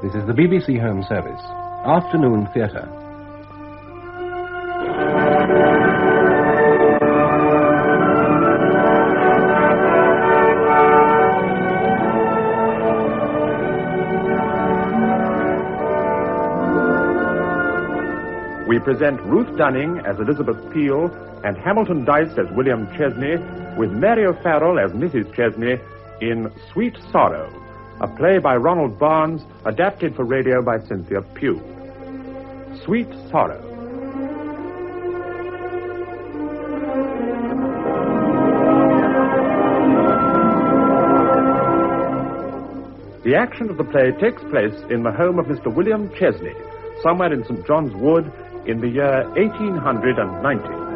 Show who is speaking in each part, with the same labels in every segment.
Speaker 1: This is the BBC Home Service. Afternoon Theatre.
Speaker 2: We present Ruth Dunning as Elizabeth Peel and Hamilton Dice as William Chesney, with Mary O'Farrell as Mrs. Chesney in Sweet Sorrow, a play by Ronald Barnes, adapted for radio by Cynthia Pugh. Sweet Sorrow. The action of the play takes place in the home of Mr. William Chesney, somewhere in St. John's Wood, in the year 1890.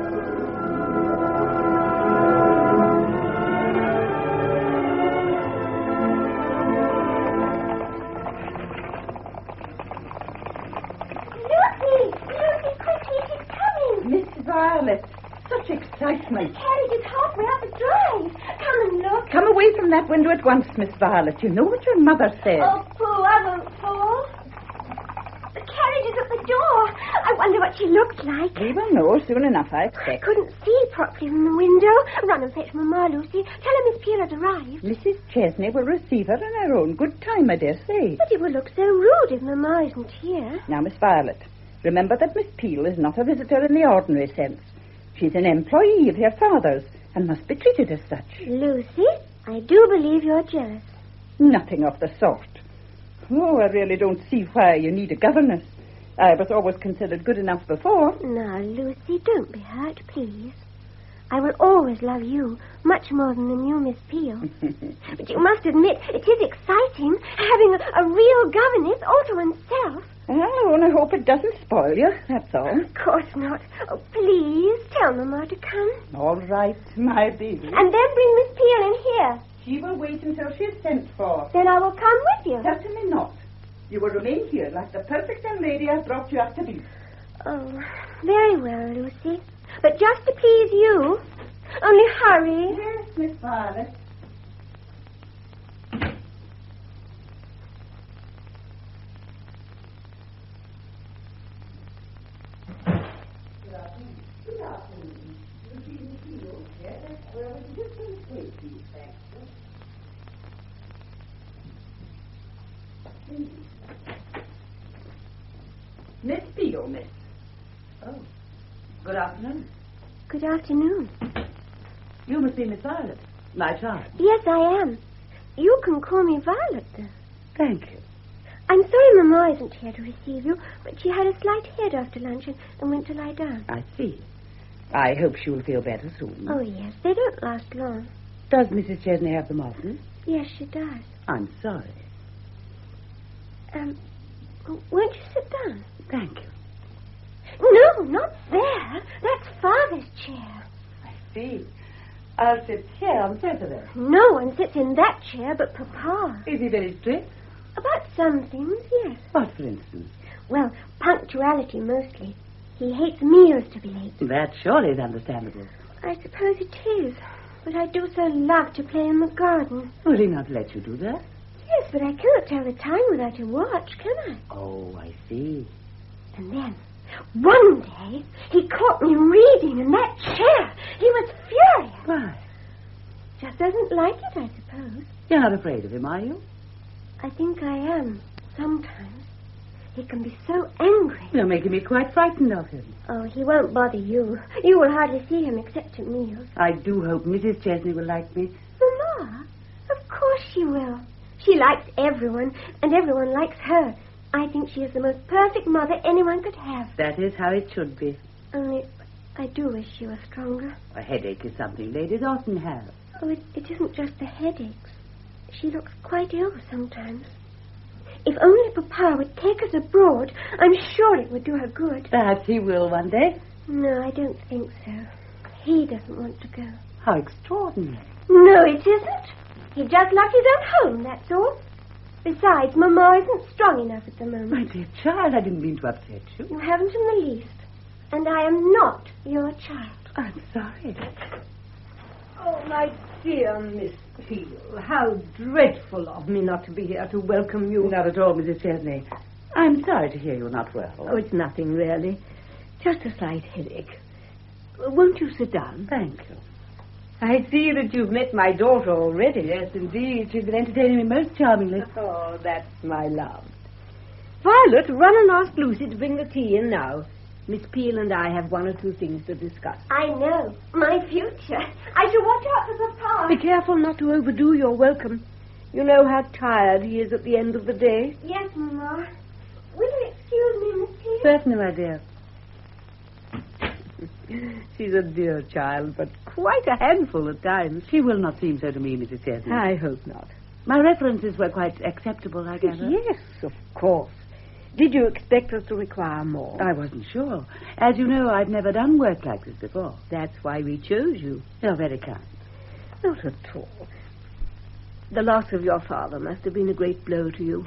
Speaker 3: Excitement. The carriage is halfway up the drive. Come and look. Come away from that window at once, Miss Violet. You know what your mother said.
Speaker 4: Oh, Pooh, I won't fall. The carriage is at the door. I wonder what she looked like.
Speaker 3: We will know soon enough, I expect.
Speaker 4: I couldn't see properly from the window. Run and fetch Mamma, Lucy. Tell her Miss Peel has arrived.
Speaker 3: Mrs. Chesney will receive her in her own good time, I dare say.
Speaker 4: But it will look so rude if Mamma isn't here.
Speaker 3: Now, Miss Violet, remember that Miss Peel is not a visitor in the ordinary sense. She's an employee of her father's and must be treated as such.
Speaker 4: Lucy, I do believe you're jealous.
Speaker 3: Nothing of the sort. Oh, I really don't see why you need a governess. I was always considered good enough before.
Speaker 4: Now, Lucy, don't be hurt, please. I will always love you much more than the new Miss Peel. But you must admit, it is exciting, having a real governess all to oneself.
Speaker 3: I only hope it doesn't spoil you, that's all.
Speaker 4: Of course not. Oh, please, tell Mamma to come.
Speaker 3: All right, my baby.
Speaker 4: And then bring Miss Peel in here.
Speaker 3: She will wait until she is sent for.
Speaker 4: Then I will come with you.
Speaker 3: Certainly not. You will remain here like the perfect young lady I brought you up to be.
Speaker 4: Oh, very well, Lucy. But just to please you. Only hurry.
Speaker 3: Yes, Miss Violet. Miss Peel, miss. Oh, good afternoon.
Speaker 4: Good afternoon.
Speaker 3: You must be Miss Violet, my child.
Speaker 4: Yes, I am. You can call me Violet, though.
Speaker 3: Thank you.
Speaker 4: I'm sorry Mamma isn't here to receive you, but she had a slight head after lunch and went to lie down.
Speaker 3: I see. I hope she will feel better soon.
Speaker 4: Oh, yes. They don't last long.
Speaker 3: Does Mrs. Chesney have them often?
Speaker 4: Yes, she does.
Speaker 3: I'm sorry.
Speaker 4: Won't you sit down?
Speaker 3: Thank you.
Speaker 4: No, not there. That's Father's chair.
Speaker 3: I see. I'll sit here on Saturday.
Speaker 4: No one sits in that chair but Papa.
Speaker 3: Is he very strict?
Speaker 4: About some things, yes.
Speaker 3: What, for instance?
Speaker 4: Well, punctuality mostly. He hates meals to be late.
Speaker 3: That surely is understandable.
Speaker 4: I suppose it is. But I do so love to play in the garden.
Speaker 3: Will he not let you do that?
Speaker 4: Yes, but I cannot tell the time without a watch, can I?
Speaker 3: Oh, I see.
Speaker 4: And then, one day, he caught me reading in that chair. He was furious.
Speaker 3: Why?
Speaker 4: Just doesn't like it, I suppose.
Speaker 3: You're not afraid of him, are you?
Speaker 4: I think I am, sometimes. He can be so angry.
Speaker 3: You're making me quite frightened of him.
Speaker 4: Oh, he won't bother you. You will hardly see him except at meals.
Speaker 3: I do hope Mrs. Chesney will like me.
Speaker 4: Mamma? Of course she will. She likes everyone, and everyone likes her. I think she is the most perfect mother anyone could have.
Speaker 3: That is how it should be.
Speaker 4: Only, I do wish she were stronger.
Speaker 3: A headache is something ladies often have.
Speaker 4: Oh, it isn't just the headaches. She looks quite ill sometimes. If only Papa would take us abroad, I'm sure it would do her good.
Speaker 3: Perhaps he will one day.
Speaker 4: No, I don't think so. He doesn't want to go.
Speaker 3: How extraordinary.
Speaker 4: No, it isn't. He just loves his own home, that's all. Besides, Mamma isn't strong enough at the moment.
Speaker 3: My dear child, I didn't mean to upset you.
Speaker 4: You haven't in the least. And I am not your child.
Speaker 3: I'm sorry.
Speaker 4: Oh, my
Speaker 5: Dear Miss Peel, how dreadful of me not to be here to welcome you.
Speaker 3: Not at all, Mrs. Chesney. I'm sorry to hear you're not well.
Speaker 5: Oh, it's nothing, really. Just a slight headache. Won't you sit down?
Speaker 3: Thank you.
Speaker 5: I see that you've met my daughter already.
Speaker 3: Yes, indeed. She's been entertaining me most charmingly.
Speaker 5: Oh, that's my love. Violet, run and ask Lucy to bring the tea in now. Miss Peel and I have one or two things to discuss.
Speaker 4: I know. My future. I shall watch out for Papa.
Speaker 5: Be careful not to overdo your welcome. You know how tired he is at the end of the day.
Speaker 4: Yes, Mamma. Will you excuse me, Miss Peel?
Speaker 3: Certainly, my dear.
Speaker 5: She's a dear child, but quite a handful at times.
Speaker 3: She will not seem so to me, Mrs. Chesney.
Speaker 5: I hope not.
Speaker 3: My references were quite acceptable, I gather.
Speaker 5: Yes, of course. Did you expect us to require more?
Speaker 3: I wasn't sure. As you know, I've never done work like this before.
Speaker 5: That's why we chose you.
Speaker 3: You're very kind.
Speaker 5: Not at all. The loss of your father must have been a great blow to you.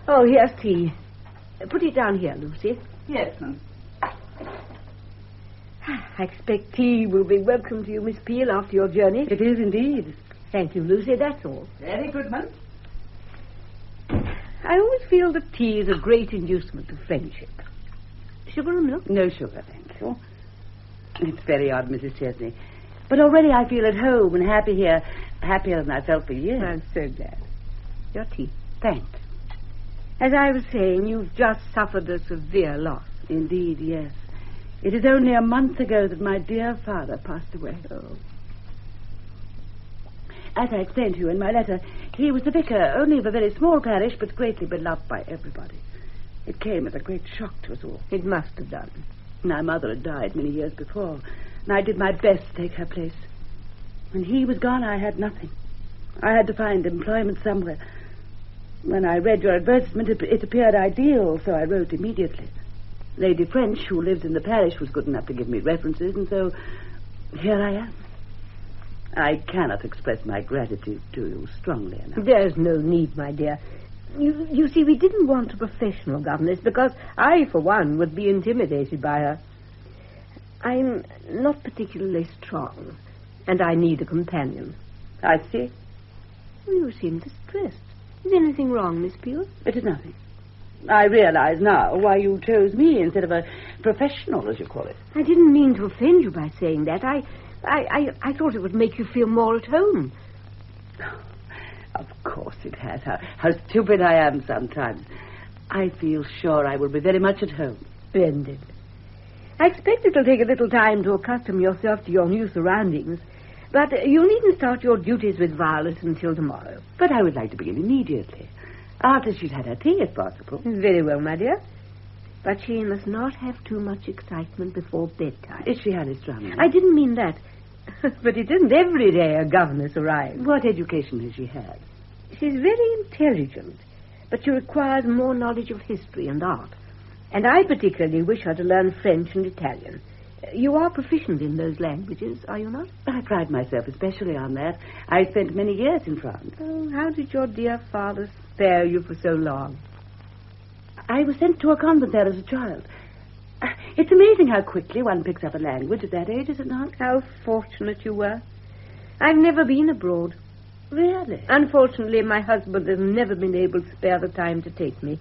Speaker 5: Oh, here's tea. Put it down here, Lucy.
Speaker 3: Yes, ma'am.
Speaker 5: I expect tea will be welcome to you, Miss Peel, after your journey.
Speaker 3: It is indeed.
Speaker 5: Thank you, Lucy. That's all.
Speaker 3: Very good, ma'am.
Speaker 5: I always feel that tea is a great inducement to friendship. Sugar and milk?
Speaker 3: No sugar, thank you. It's very odd, Mrs. Chesney. But already I feel at home and happy here, happier than I felt for years.
Speaker 5: I'm so glad. Your tea.
Speaker 3: Thanks.
Speaker 5: As I was saying, you've just suffered a severe loss.
Speaker 3: Indeed, yes. It is only a month ago that my dear father passed away.
Speaker 5: Oh.
Speaker 3: As I explained to you in my letter, he was the vicar only of a very small parish, but greatly beloved by everybody. It came as a great shock to us all.
Speaker 5: It must have done.
Speaker 3: My mother had died many years before, and I did my best to take her place. When he was gone, I had nothing. I had to find employment somewhere. When I read your advertisement, it appeared ideal, so I wrote immediately. Lady French, who lives in the parish, was good enough to give me references, and so here I am. I cannot express my gratitude to you strongly enough.
Speaker 5: There's no need, my dear. You see, we didn't want a professional governess because I, for one, would be intimidated by her. I'm not particularly strong, and I need a companion.
Speaker 3: I see.
Speaker 5: You seem distressed. Is anything wrong, Miss Peel?
Speaker 3: It is nothing. I realize now why you chose me instead of a professional, as you call it.
Speaker 5: I didn't mean to offend you by saying that. I thought it would make you feel more at home.
Speaker 3: Of course it has. How stupid I am sometimes. I feel sure I will be very much at home.
Speaker 5: Splendid. I expect it'll take a little time to accustom yourself to your new surroundings. But you needn't start your duties with Violet until tomorrow.
Speaker 3: But I would like to begin immediately. After she's had her tea, if possible.
Speaker 5: Very well, my dear. But she must not have too much excitement before bedtime.
Speaker 3: Is she highly strung?
Speaker 5: I didn't mean that. But it isn't every day a governess arrives.
Speaker 3: What education has she had?
Speaker 5: She's very intelligent, but she requires more knowledge of history and art. And I particularly wish her to learn French and Italian. You are proficient in those languages, are you not?
Speaker 3: I pride myself especially on that. I spent many years in France.
Speaker 5: Oh, how did your dear father spare you for so long?
Speaker 3: I was sent to a convent there as a child. It's amazing how quickly one picks up a language at that age, is it not?
Speaker 5: How fortunate you were. I've never been abroad.
Speaker 3: Really?
Speaker 5: Unfortunately, my husband has never been able to spare the time to take me.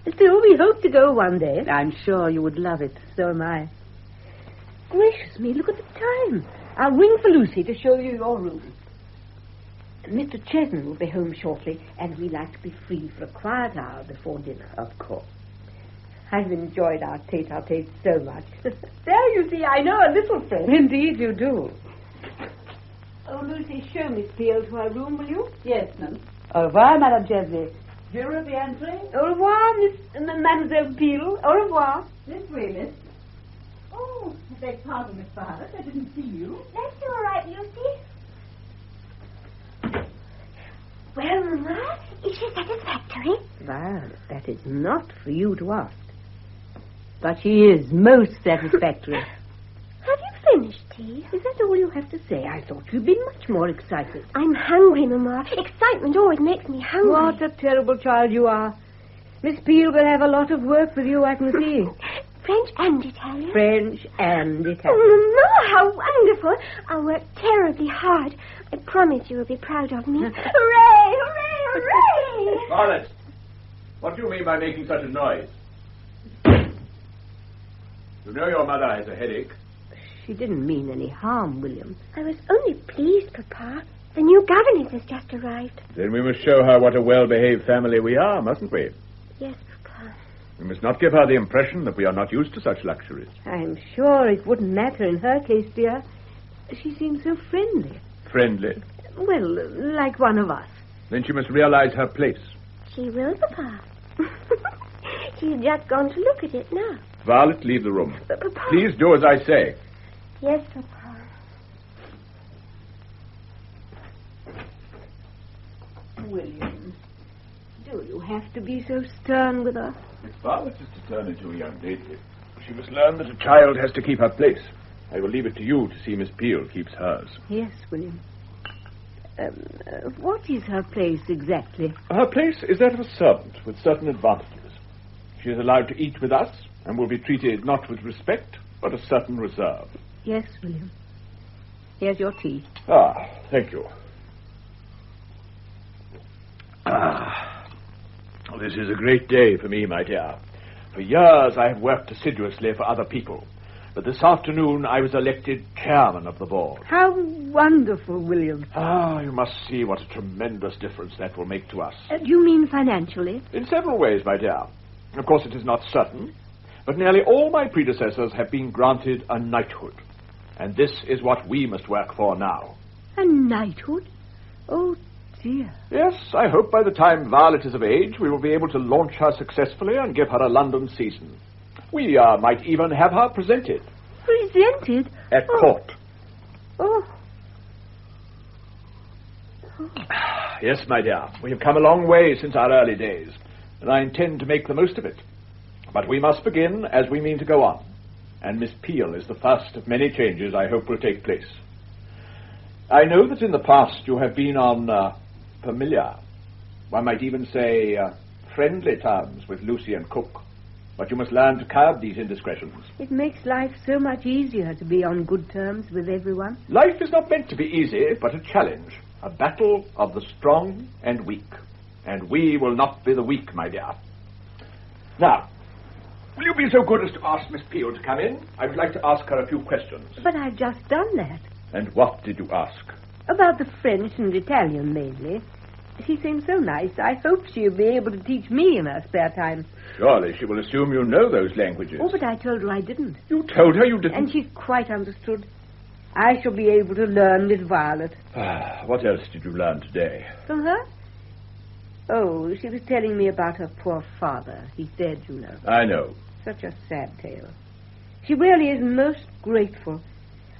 Speaker 5: Still, we hope to go one day.
Speaker 3: I'm sure you would love it.
Speaker 5: So am I. Gracious me, look at the time. I'll ring for Lucy to show you your room. Mr. Chesney will be home shortly, and we like to be free for a quiet hour before dinner.
Speaker 3: Of course.
Speaker 5: I've enjoyed our tete-a-tete so much. There, you see, I know a little French.
Speaker 3: Indeed you do.
Speaker 5: Oh, Lucy, show Miss Peel to her room, will you?
Speaker 3: Yes, ma'am. Au revoir, Madame Chesney. Je reviendrai.
Speaker 5: Au revoir, Mademoiselle Peel. Au revoir.
Speaker 3: This way, miss. Oh, I beg pardon, Miss Violet. I didn't see you.
Speaker 4: That's all right, Lucy. Well, Mamma, is she satisfactory?
Speaker 5: Well, that is not for you to ask. But she is most satisfactory.
Speaker 4: Have you finished tea?
Speaker 5: Is that all you have to say? I thought you'd been much more excited.
Speaker 4: I'm hungry, Mamma. Excitement always makes me hungry.
Speaker 5: What a terrible child you are. Miss Peel will have a lot of work with you, I can see.
Speaker 4: French and Italian?
Speaker 5: French and Italian.
Speaker 4: Oh, Mama, how wonderful. I'll work terribly hard. I promise you will be proud of me. Hooray, hooray, hooray!
Speaker 6: Violet, what do you mean by making such a noise? You know your mother has a headache.
Speaker 5: She didn't mean any harm, William.
Speaker 4: I was only pleased, Papa. The new governess has just arrived.
Speaker 6: Then we must show her what a well-behaved family we are, mustn't we?
Speaker 4: Yes, Papa.
Speaker 6: We must not give her the impression that we are not used to such luxuries.
Speaker 5: I'm sure it wouldn't matter in her case, dear. She seems so friendly.
Speaker 6: Friendly.
Speaker 5: Well, like one of us.
Speaker 6: Then she must realize her place.
Speaker 4: She will, Papa. She's just gone to look at it now.
Speaker 6: Violet, leave the room.
Speaker 4: But, Papa...
Speaker 6: Please do as I say.
Speaker 4: Yes, Papa.
Speaker 5: William, do you have to be so stern with her?
Speaker 6: If Violet is to turn into a young lady, she must learn that a child has to keep her place. I will leave it to you to see Miss Peel keeps hers.
Speaker 5: Yes, William. What is her place exactly?
Speaker 6: Her place is that of a servant with certain advantages. She is allowed to eat with us and will be treated not with respect, but a certain reserve.
Speaker 5: Yes, William. Here's your tea.
Speaker 6: Ah, thank you. This is a great day for me, my dear. For years I have worked assiduously for other people, but this afternoon I was elected chairman of the board.
Speaker 5: How wonderful, William.
Speaker 6: Ah, you must see what a tremendous difference that will make to us.
Speaker 5: Do you mean financially?
Speaker 6: In several ways, my dear. Of course, it is not certain, but nearly all my predecessors have been granted a knighthood. And this is what we must work for now.
Speaker 5: A knighthood? Oh, dear.
Speaker 6: Yes, I hope by the time Violet is of age, we will be able to launch her successfully and give her a London season. We might even have her presented.
Speaker 5: Presented?
Speaker 6: At court.
Speaker 5: Oh.
Speaker 6: Yes, my dear, we have come a long way since our early days, and I intend to make the most of it. But we must begin as we mean to go on. And Miss Peel is the first of many changes I hope will take place. I know that in the past you have been on familiar, one might even say friendly terms with Lucy and Cook, but you must learn to curb these indiscretions.
Speaker 5: It makes life so much easier to be on good terms with everyone.
Speaker 6: Life is not meant to be easy, but a challenge, a battle of the strong and weak. And we will not be the weak, my dear. Now, will you be so good as to ask Miss Peel to come in? I would like to ask her a few questions.
Speaker 5: But I've just done that.
Speaker 6: And what did you ask?
Speaker 5: About the French and Italian, mainly. She seems so nice. I hope she'll be able to teach me in her spare time.
Speaker 6: Surely she will assume you know those languages.
Speaker 5: Oh, but I told her I didn't.
Speaker 6: You told her you didn't?
Speaker 5: And she quite understood. I shall be able to learn with Violet.
Speaker 6: What else did you learn today?
Speaker 5: From her? Oh, she was telling me about her poor father. He said, you know.
Speaker 6: I know.
Speaker 5: Such a sad tale. She really is most grateful.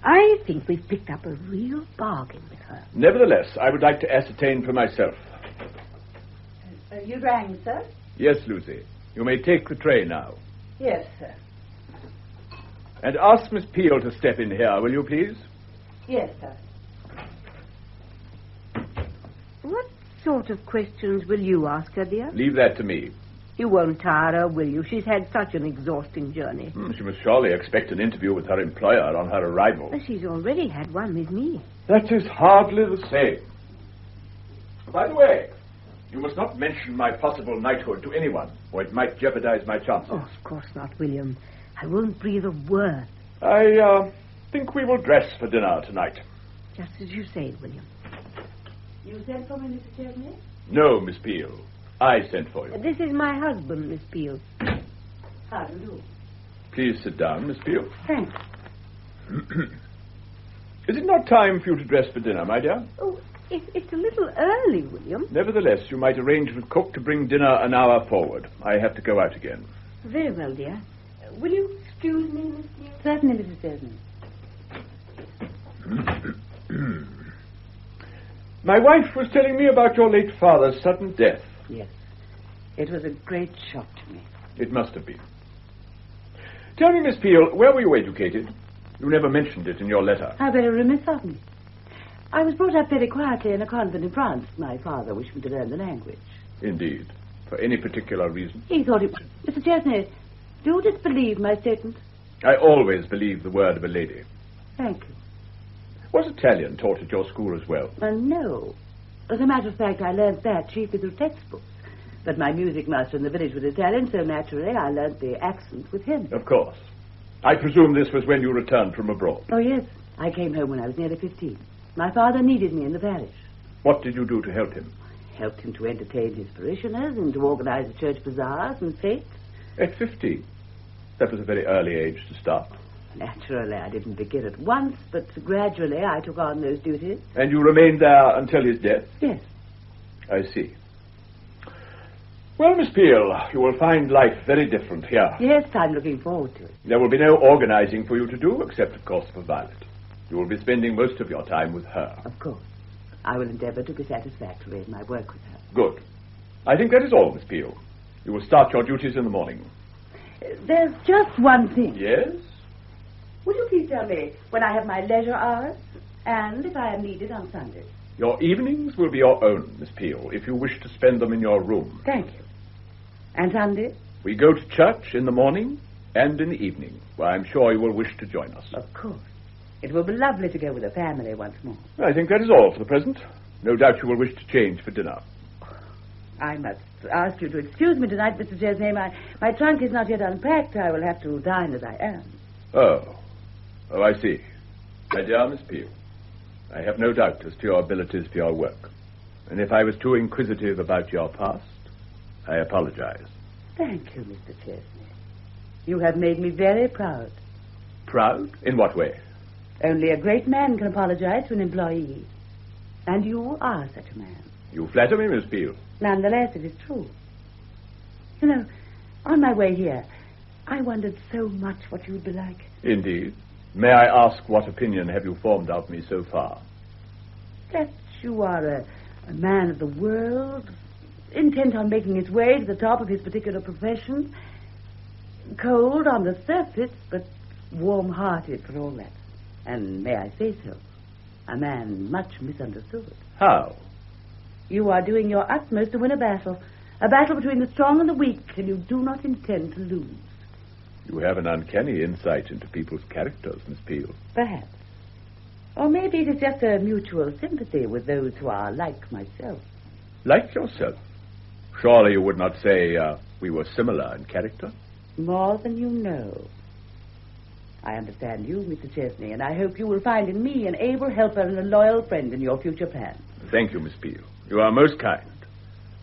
Speaker 5: I think we've picked up a real bargain with her.
Speaker 6: Nevertheless, I would like to ascertain for myself.
Speaker 3: You rang, sir?
Speaker 6: Yes, Lucy. You may take the tray now.
Speaker 3: Yes, sir.
Speaker 6: And ask Miss Peel to step in here, will you please?
Speaker 3: Yes, sir.
Speaker 5: What sort of questions will you ask her, dear?
Speaker 6: Leave that to me.
Speaker 5: You won't tire her, will you? She's had such an exhausting journey.
Speaker 6: She must surely expect an interview with her employer on her arrival.
Speaker 5: She's already had one with me.
Speaker 6: That is hardly the same. By the way, you must not mention my possible knighthood to anyone, or it might jeopardize my chances.
Speaker 5: Oh, of course not, William. I won't breathe a word.
Speaker 6: I think we will dress for dinner tonight.
Speaker 5: Just as you say, William.
Speaker 3: You sent for me, Mr. Chesney?
Speaker 6: No, Miss Peel. I sent for you.
Speaker 5: This is my husband, Miss Peel.
Speaker 3: How do you do?
Speaker 6: Please sit down, Miss Peel.
Speaker 3: Thanks.
Speaker 6: Is it not time for you to dress for dinner, my dear?
Speaker 5: Oh, it's a little early, William.
Speaker 6: Nevertheless, you might arrange with Cook to bring dinner an hour forward. I have to go out again.
Speaker 5: Very well, dear. Will you excuse me, Miss Peel?
Speaker 3: Certainly, Mrs. Chesney.
Speaker 6: My wife was telling me about your late father's sudden death.
Speaker 3: Yes. It was a great shock to me.
Speaker 6: It must have been. Tell me, Miss Peel, where were you educated? You never mentioned it in your letter.
Speaker 3: How very remiss of me. I was brought up very quietly in a convent in France. My father wished me to learn the language.
Speaker 6: Indeed. For any particular reason?
Speaker 3: He thought it... Mr. Chesney, Do disbelieve my statement.
Speaker 6: I always believe the word of a lady.
Speaker 3: Thank you.
Speaker 6: Was Italian taught at your school as well?
Speaker 3: No. As a matter of fact, I learned that chiefly through textbooks. But my music master in the village was Italian, so naturally I learned the accent with him.
Speaker 6: Of course. I presume this was when you returned from abroad.
Speaker 3: Oh, yes. I came home when I was nearly 15. My father needed me in the parish.
Speaker 6: What did you do to help him?
Speaker 3: Helped him to entertain his parishioners and to organize the church bazaars and fetes.
Speaker 6: At 15? That was a very early age to start.
Speaker 3: Naturally, I didn't begin at once, but gradually I took on those duties.
Speaker 6: And you remained there until his death?
Speaker 3: Yes.
Speaker 6: I see. Well, Miss Peel, you will find life very different here.
Speaker 3: Yes, I'm looking forward to it.
Speaker 6: There will be no organizing for you to do, except, of course, for Violet. You will be spending most of your time with her.
Speaker 3: Of course. I will endeavor to be satisfactory in my work with her.
Speaker 6: Good. I think that is all, Miss Peel. You will start your duties in the morning.
Speaker 3: There's just one thing.
Speaker 6: Yes?
Speaker 3: Will you please tell me when I have my leisure hours and if I am needed on Sundays?
Speaker 6: Your evenings will be your own, Miss Peel, if you wish to spend them in your room.
Speaker 3: Thank you. And Sundays?
Speaker 6: We go to church in the morning and in the evening, where I'm sure you will wish to join us.
Speaker 3: Of course. It will be lovely to go with the family once more.
Speaker 6: I think that is all for the present. No doubt you will wish to change for dinner.
Speaker 3: I must ask you to excuse me tonight, Mr. Chesney. My trunk is not yet unpacked. I will have to dine as I am.
Speaker 6: Oh, I see. My dear Miss Peel, I have no doubt as to your abilities for your work. And if I was too inquisitive about your past, I apologize.
Speaker 3: Thank you, Mr. Chesney. You have made me very proud.
Speaker 6: Proud? In what way?
Speaker 3: Only a great man can apologize to an employee. And you are such a man.
Speaker 6: You flatter me, Miss Peel.
Speaker 3: Nonetheless, it is true. You know, on my way here, I wondered so much what you would be like.
Speaker 6: Indeed. May I ask what opinion have you formed of me so far?
Speaker 3: That you are a man of the world, intent on making his way to the top of his particular profession, cold on the surface, but warm-hearted for all that. And may I say so, a man much misunderstood.
Speaker 6: How?
Speaker 3: You are doing your utmost to win a battle between the strong and the weak, and you do not intend to lose.
Speaker 6: You have an uncanny insight into people's characters, Miss Peel.
Speaker 3: Perhaps. Or maybe it is just a mutual sympathy with those who are like myself.
Speaker 6: Like yourself? Surely you would not say we were similar in character?
Speaker 3: More than you know. I understand you, Mr. Chesney, and I hope you will find in me an able helper and a loyal friend in your future plans.
Speaker 6: Thank you, Miss Peel. You are most kind.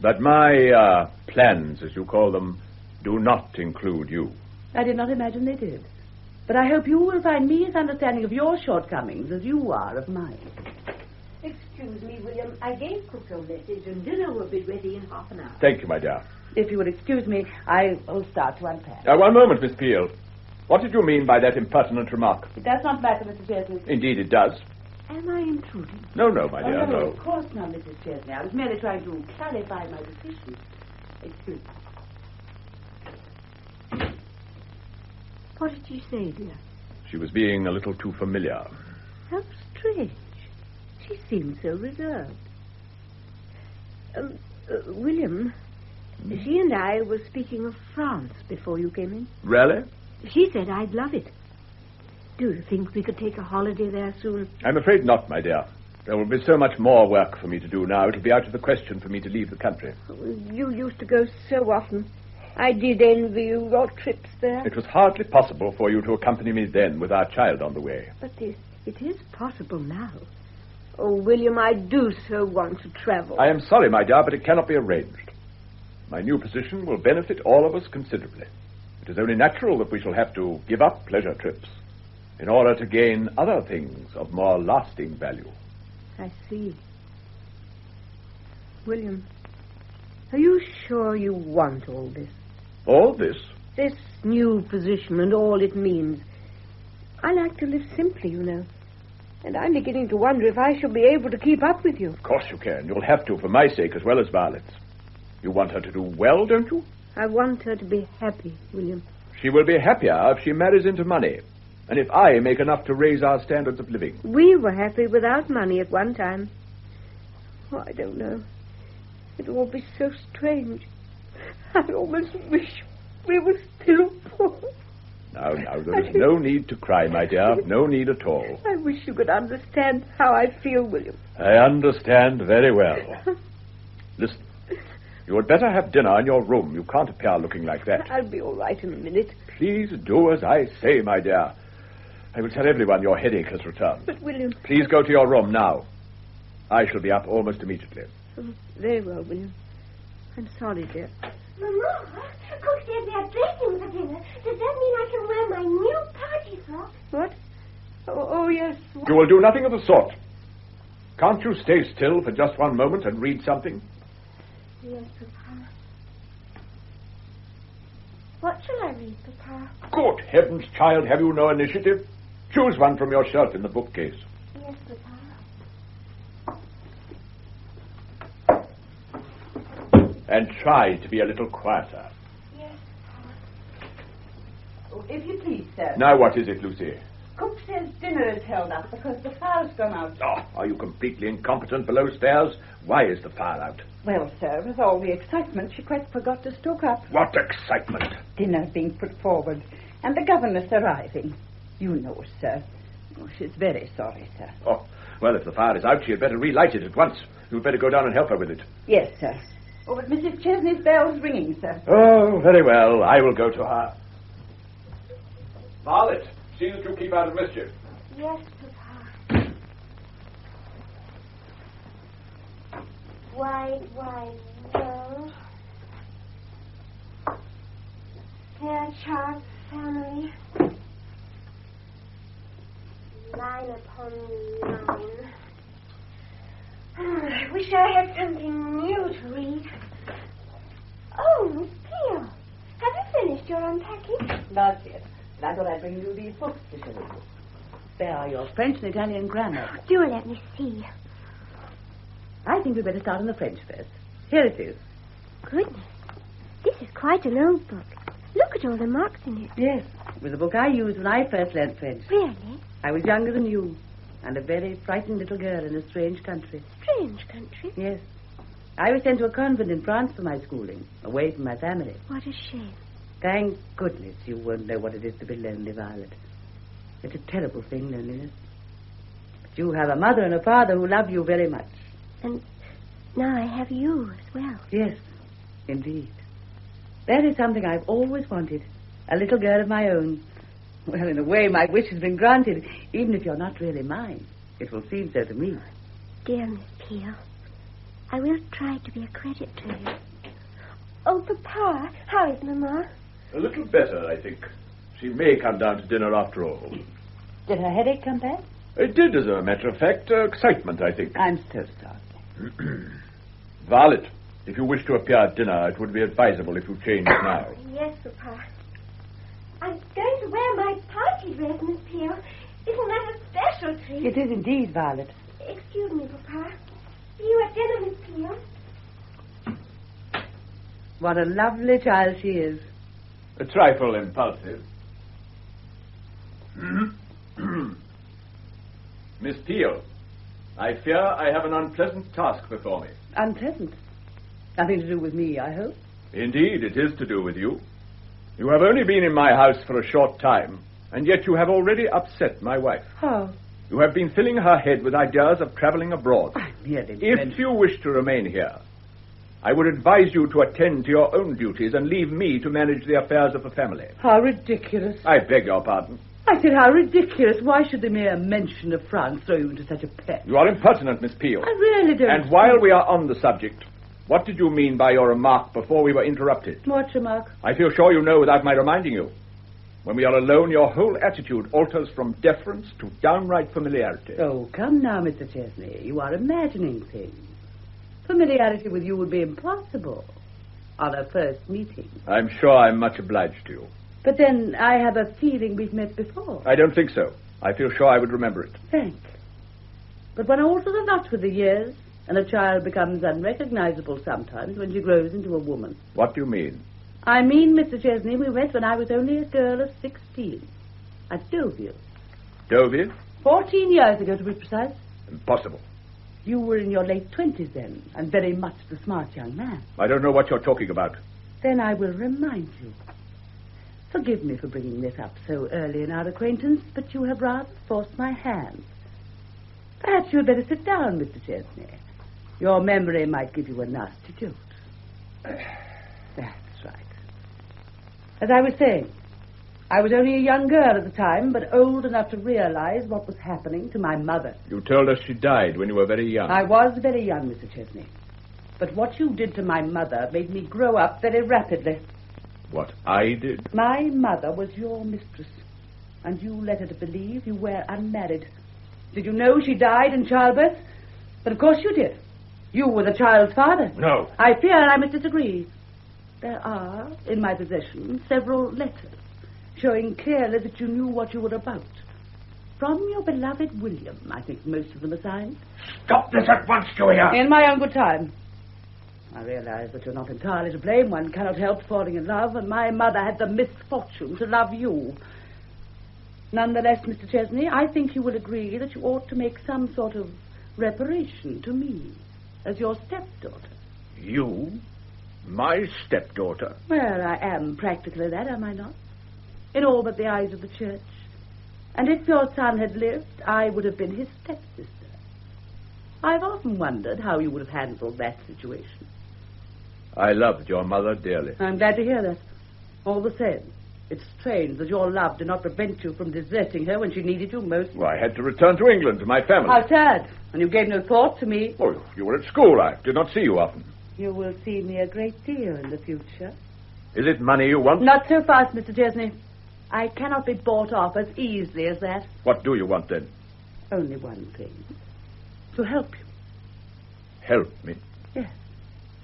Speaker 6: But my plans, as you call them, do not include you.
Speaker 3: I did not imagine they did. But I hope you will find me as understanding of your shortcomings as you are of mine.
Speaker 5: Excuse me, William. I gave Cook a message, and dinner will be ready in half an hour.
Speaker 6: Thank you, my dear.
Speaker 3: If you would excuse me, I will start to unpack.
Speaker 6: One moment, Miss Peel. What did you mean by that impertinent remark?
Speaker 3: It does not matter, Mr. Chesney.
Speaker 6: Indeed it does.
Speaker 5: Am I intruding?
Speaker 6: No, my dear,
Speaker 3: no.
Speaker 6: no.
Speaker 3: Of course not, Mrs. Chesney. I was merely trying to clarify my decision. Excuse me.
Speaker 5: What did she say, dear?
Speaker 6: She was being a little too familiar.
Speaker 5: How strange. She seemed so reserved. William, she and I were speaking of France before you came in.
Speaker 6: Really?
Speaker 5: She said I'd love it. Do you think we could take a holiday there soon?
Speaker 6: I'm afraid not, my dear. There will be so much more work for me to do now. It'll be out of the question for me to leave the country.
Speaker 5: You used to go so often. I did envy you, your trips there.
Speaker 6: It was hardly possible for you to accompany me then with our child on the way.
Speaker 5: But it is possible now. Oh, William, I do so want to travel.
Speaker 6: I am sorry, my dear, but it cannot be arranged. My new position will benefit all of us considerably. It is only natural that we shall have to give up pleasure trips in order to gain other things of more lasting value.
Speaker 5: I see. William, are you sure you want all this?
Speaker 6: All this?
Speaker 5: This new position and all it means. I like to live simply, you know. And I'm beginning to wonder if I shall be able to keep up with you.
Speaker 6: Of course you can. You'll have to, for my sake as well as Violet's. You want her to do well, don't you?
Speaker 5: I want her to be happy, William.
Speaker 6: She will be happier if she marries into money. And if I make enough to raise our standards of living.
Speaker 5: We were happy without money at one time. Oh, I don't know. It will be so strange. I almost wish we were still poor.
Speaker 6: Now, there is no need to cry, my dear. No need at all.
Speaker 5: I wish you could understand how I feel, William.
Speaker 6: I understand very well. Listen, you had better have dinner in your room. You can't appear looking like that.
Speaker 5: I'll be all right in a minute.
Speaker 6: Please do as I say, my dear. I will tell everyone your headache has returned.
Speaker 5: But, William...
Speaker 6: Please go to your room now. I shall be up almost immediately.
Speaker 5: Oh, very well, William. I'm sorry, dear.
Speaker 4: Mama, Cook says they're dressing for dinner. Does that mean I can wear my new party frock?
Speaker 5: What? Oh, yes.
Speaker 6: You will do nothing of the sort. Can't you stay still for just one moment and read something?
Speaker 4: Yes, Papa. What shall I read, Papa?
Speaker 6: Good heavens, child, have you no initiative? Choose one from your shelf in the bookcase.
Speaker 4: Yes, Papa.
Speaker 6: And try to be a little quieter.
Speaker 4: Yes, Papa.
Speaker 3: Oh, if you please, sir.
Speaker 6: Now what is it, Lucy?
Speaker 3: Cook says dinner is held up because the fire's gone out.
Speaker 6: Oh, are you completely incompetent below stairs? Why is the fire out?
Speaker 3: Well, sir, with all the excitement, she quite forgot to stoke up.
Speaker 6: What excitement?
Speaker 3: Dinner being put forward, and the governess arriving. You know, sir. Oh, she's very sorry, sir.
Speaker 6: Oh, well, if the fire is out, she had better relight it at once. You'd better go down and help her with it.
Speaker 3: Yes, sir. Oh, but Mrs. Chesney's bell's ringing, sir.
Speaker 6: Oh, very well. I will go to her. Violet, see that you keep out of mischief.
Speaker 4: Yes, Papa. Wide world. Fairchild family. Line upon line. I wish I had something new to read. Oh, Miss Peel, have you finished your unpacking?
Speaker 3: Not yet. I thought I'd bring you these books to show you. They are your French and Italian grammar.
Speaker 4: Do let me see.
Speaker 3: I think we'd better start on the French first. Here it is.
Speaker 4: Goodness, this is quite an old book. Look at all the marks in it.
Speaker 3: Yes, it was the book I used when I first learnt French.
Speaker 4: Really?
Speaker 3: I was younger than you, and a very frightened little girl in a strange country.
Speaker 4: Strange country?
Speaker 3: Yes. I was sent to a convent in France for my schooling, away from my family.
Speaker 4: What a shame.
Speaker 3: Thank goodness you won't know what it is to be lonely, Violet. It's a terrible thing, loneliness. But you have a mother and a father who love you very much.
Speaker 4: And now I have you as well.
Speaker 3: Yes, indeed. That is something I've always wanted. A little girl of my own. Well, in a way, my wish has been granted. Even if you're not really mine, it will seem so to me.
Speaker 4: Dear Miss Peel, I will try to be a credit to you. Oh, Papa, how is Mama?
Speaker 6: A little better, I think. She may come down to dinner after all.
Speaker 3: Did her headache come back?
Speaker 6: It did, as a matter of fact. Excitement, I think.
Speaker 3: I'm so sorry.
Speaker 6: Violet, if you wish to appear at dinner, it would be advisable if you changed now.
Speaker 4: Yes, Papa. I'm going to wear my party dress, Miss Peel. Isn't that a special treat?
Speaker 3: It is indeed, Violet.
Speaker 4: Excuse me, Papa. See you at dinner, Miss Peel.
Speaker 3: What a lovely child she is.
Speaker 6: A trifle impulsive. Miss Peel, I fear I have an unpleasant task before me.
Speaker 3: Unpleasant. Nothing to do with me, I hope.
Speaker 6: Indeed, it is to do with you. You have only been in my house for a short time, and yet you have already upset my wife.
Speaker 3: How?
Speaker 6: You have been filling her head with ideas of traveling abroad.
Speaker 3: I merely
Speaker 6: If you wish to remain here, I would advise you to attend to your own duties and leave me to manage the affairs of the family.
Speaker 3: How ridiculous.
Speaker 6: I beg your pardon.
Speaker 3: I said how ridiculous. Why should the mere mention of France throw you into such a pet?
Speaker 6: You are impertinent, Miss Peel.
Speaker 3: I really don't.
Speaker 6: And while we are on the subject, what did you mean by your remark before we were interrupted?
Speaker 3: What remark?
Speaker 6: I feel sure you know without my reminding you. When we are alone, your whole attitude alters from deference to downright familiarity.
Speaker 3: Oh, come now, Mr. Chesney. You are imagining things. Familiarity with you would be impossible on a first meeting.
Speaker 6: I'm sure I'm much obliged to you.
Speaker 3: But then I have a feeling we've met before.
Speaker 6: I don't think so. I feel sure I would remember it.
Speaker 3: Thanks. But one alters a lot with the years, and a child becomes unrecognizable sometimes when she grows into a woman.
Speaker 6: What do you mean?
Speaker 3: I mean, Mr. Chesney, we met when I was only a girl of 16 at Deauville.
Speaker 6: Deauville?
Speaker 3: 14 years ago, to be precise.
Speaker 6: Impossible.
Speaker 3: You were in your late 20s then, and very much the smart young man.
Speaker 6: I don't know what you're talking about.
Speaker 3: Then I will remind you. Forgive me for bringing this up so early in our acquaintance, but you have rather forced my hand. Perhaps you had better sit down, Mr. Chesney. Your memory might give you a nasty jolt. That's right. As I was saying, I was only a young girl at the time, but old enough to realize what was happening to my mother.
Speaker 6: You told us she died when you were very young.
Speaker 3: I was very young, Mr. Chesney. But what you did to my mother made me grow up very rapidly.
Speaker 6: What I did?
Speaker 3: My mother was your mistress, and you led her to believe you were unmarried. Did you know she died in childbirth? But of course you did. You were the child's father.
Speaker 6: No.
Speaker 3: I fear I must disagree. There are, in my possession, several letters showing clearly that you knew what you were about. From your beloved William, I think most of them are signed.
Speaker 6: Stop this at once, Julia.
Speaker 3: In my own good time. I realize that you're not entirely to blame. One cannot help falling in love, and my mother had the misfortune to love you. Nonetheless, Mr. Chesney, I think you will agree that you ought to make some sort of reparation to me as your stepdaughter.
Speaker 6: You? My stepdaughter?
Speaker 3: Well, I am practically that, am I not? In all but the eyes of the church. And if your son had lived, I would have been his stepsister. I've often wondered how you would have handled that situation.
Speaker 6: I loved your mother dearly.
Speaker 3: I'm glad to hear that. All the same, it's strange that your love did not prevent you from deserting her when she needed you most.
Speaker 6: Well, I had to return to England to my family.
Speaker 3: How sad. And you gave no thought to me.
Speaker 6: Oh, you were at school. I did not see you often.
Speaker 3: You will see me a great deal in the future.
Speaker 6: Is it money you want?
Speaker 3: Not so fast, Mr. Chesney. I cannot be bought off as easily as that.
Speaker 6: What do you want, then?
Speaker 3: Only one thing. To help you.
Speaker 6: Help me?
Speaker 3: Yes.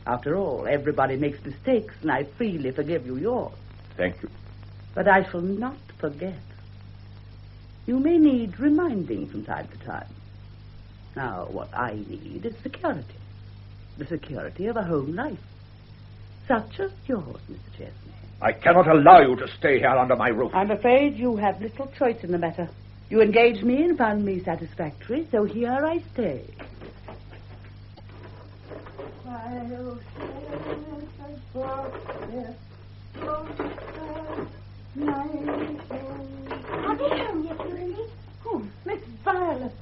Speaker 3: After all, everybody makes mistakes, and I freely forgive you yours.
Speaker 6: Thank you.
Speaker 3: But I shall not forget. You may need reminding from time to time. Now, what I need is security. The security of a home life. Such as yours, Mr. Chesney.
Speaker 6: I cannot allow you to stay here under my roof.
Speaker 3: I'm afraid you have little choice in the matter. You engaged me and found me satisfactory, so here I stay.
Speaker 4: Are they home yet, Lucy?
Speaker 5: Oh, Miss Violet.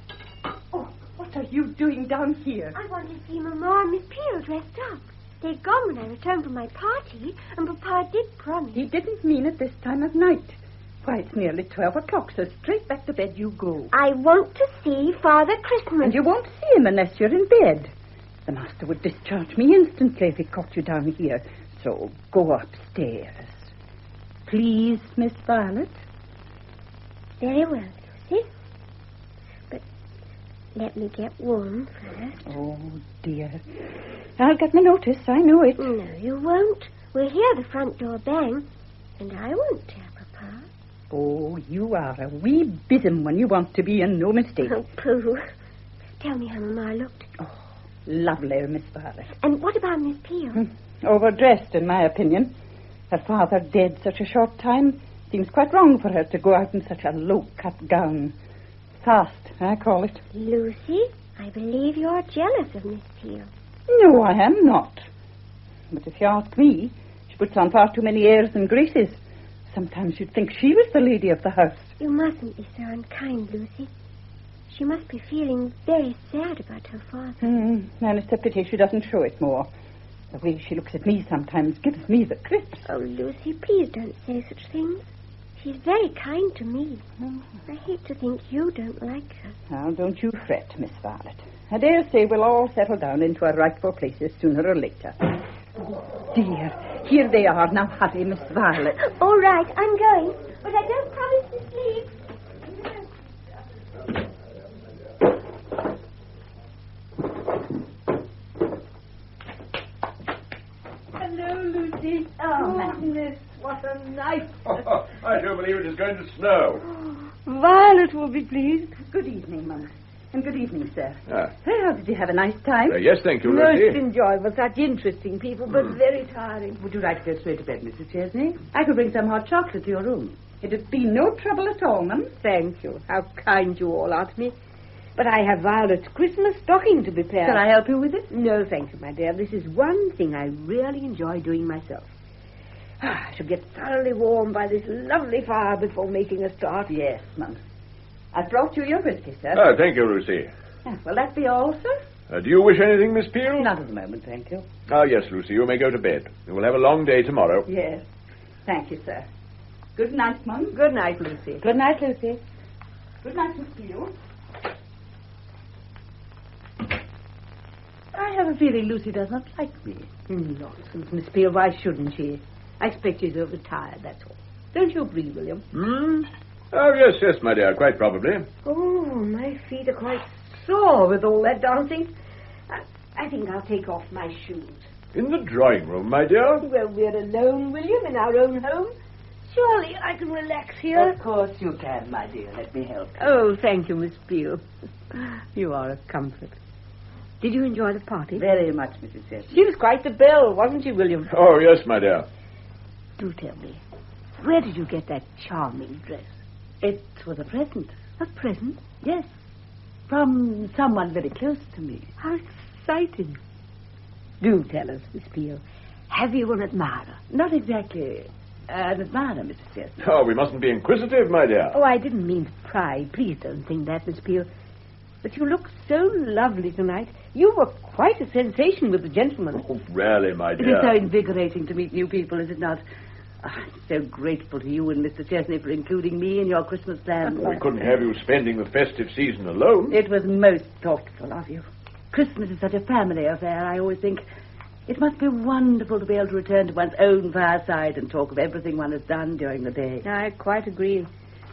Speaker 5: Oh, what are you doing down here?
Speaker 4: I want to see Mamma and Miss Peel dressed up. They'd gone when I returned from my party, and Papa did promise.
Speaker 5: He didn't mean it this time of night. Why, it's nearly 12 o'clock, so straight back to bed you go.
Speaker 4: I want to see Father Christmas.
Speaker 5: And you won't see him unless you're in bed. The master would discharge me instantly if he caught you down here. So go upstairs. Please, Miss Violet.
Speaker 4: Very well, Lucy. But let me get warm first.
Speaker 5: Oh, dear. I'll get my notice, I know it.
Speaker 4: No, you won't. We'll hear the front door bang, and I won't tell Papa.
Speaker 5: Oh, you are a wee bizzum when you want to be, and no mistake.
Speaker 4: Oh, pooh. Tell me how Mamma looked.
Speaker 5: Oh, lovely, Miss Violet.
Speaker 4: And what about Miss Peel?
Speaker 5: Overdressed, in my opinion. Her father dead such a short time. Seems quite wrong for her to go out in such a low-cut gown. Fast, I call it.
Speaker 4: Lucy, I believe you're jealous of Miss Peel.
Speaker 5: No, I am not. But if you ask me, she puts on far too many airs and graces. Sometimes you'd think she was the lady of the house.
Speaker 4: You mustn't be so unkind, Lucy. She must be feeling very sad about her father.
Speaker 5: And it's a pity she doesn't show it more. The way she looks at me sometimes gives me the creeps.
Speaker 4: Oh, Lucy, please don't say such things. She's very kind to me. I hate to think you don't like her.
Speaker 5: Now, don't you fret, Miss Violet. I dare say we'll all settle down into our rightful places sooner or later. Oh, dear. Here they are. Now hurry, Miss Violet.
Speaker 4: All right, I'm going. But I don't promise to sleep.
Speaker 5: Hello, Lucy. Oh, goodness, what a night.
Speaker 6: I do believe it is going to snow.
Speaker 5: Violet will be pleased. Good evening, Mum. And good evening, sir. Well, did you have a nice time?
Speaker 6: Yes, thank you,
Speaker 5: Most
Speaker 6: Lucy.
Speaker 5: enjoyable. Such interesting people, but very tiring.
Speaker 3: Would you like to go straight to bed, Mrs. Chesney? I could bring some hot chocolate to your room.
Speaker 5: It'd be no trouble at all, Mum. Thank you. How kind you all are to me. But I have Violet's Christmas stocking to prepare.
Speaker 3: Shall I help you with it?
Speaker 5: No, thank you, my dear. This is one thing I really enjoy doing myself. I shall get thoroughly warm by this lovely fire before making a start.
Speaker 3: Yes, Mum. I've brought you your whiskey, sir.
Speaker 6: Oh, thank you, Lucy.
Speaker 3: Will that be all, sir?
Speaker 6: Do you wish anything, Miss Peel?
Speaker 3: Not at the moment, thank you.
Speaker 6: Ah, yes, Lucy, you may go to bed. You will have a long day tomorrow.
Speaker 3: Yes. Thank you, sir. Good night, Mum.
Speaker 5: Good night, Lucy.
Speaker 3: Good night, Lucy. Good night, Miss Peel. I have a feeling Lucy does not like me.
Speaker 5: Nonsense, Miss Peel. Why shouldn't she? I expect she's overtired, that's all. Don't you agree, William?
Speaker 6: Oh, yes, my dear, quite probably.
Speaker 5: Oh, my feet are quite sore with all that dancing. I think I'll take off my shoes.
Speaker 6: In the drawing room, my dear?
Speaker 5: Well, we're alone, William, in our own home. Surely I can relax here.
Speaker 3: Of course you can, my dear. Let me help you.
Speaker 5: Oh, thank you, Miss Peel. You are a comfort. Did you enjoy the party?
Speaker 3: Very much, Mrs. Chesney.
Speaker 5: She was quite the belle, wasn't she, William?
Speaker 6: Oh, yes, my dear.
Speaker 5: Do tell me, where did you get that charming dress?
Speaker 3: It was a present.
Speaker 5: A present?
Speaker 3: Yes. From someone very close to me.
Speaker 5: How exciting. Do tell us, Miss Peel. Have you an admirer?
Speaker 3: Not exactly an admirer, Mrs. Chesney.
Speaker 6: Oh, we mustn't be inquisitive, my dear.
Speaker 5: Oh, I didn't mean to pry. Please don't think that, Miss Peel. But you look so lovely tonight. You were quite a sensation with the gentleman.
Speaker 6: Oh, really, my
Speaker 3: It is
Speaker 6: dear.
Speaker 3: so invigorating to meet new people, is it not? I'm so grateful to you and Mr. Chesney for including me in your Christmas plans.
Speaker 6: We couldn't have you spending the festive season alone.
Speaker 3: It was most thoughtful of you. Christmas is such a family affair. I always think it must be wonderful to be able to return to one's own fireside and talk of everything one has done during the day.
Speaker 5: I quite agree.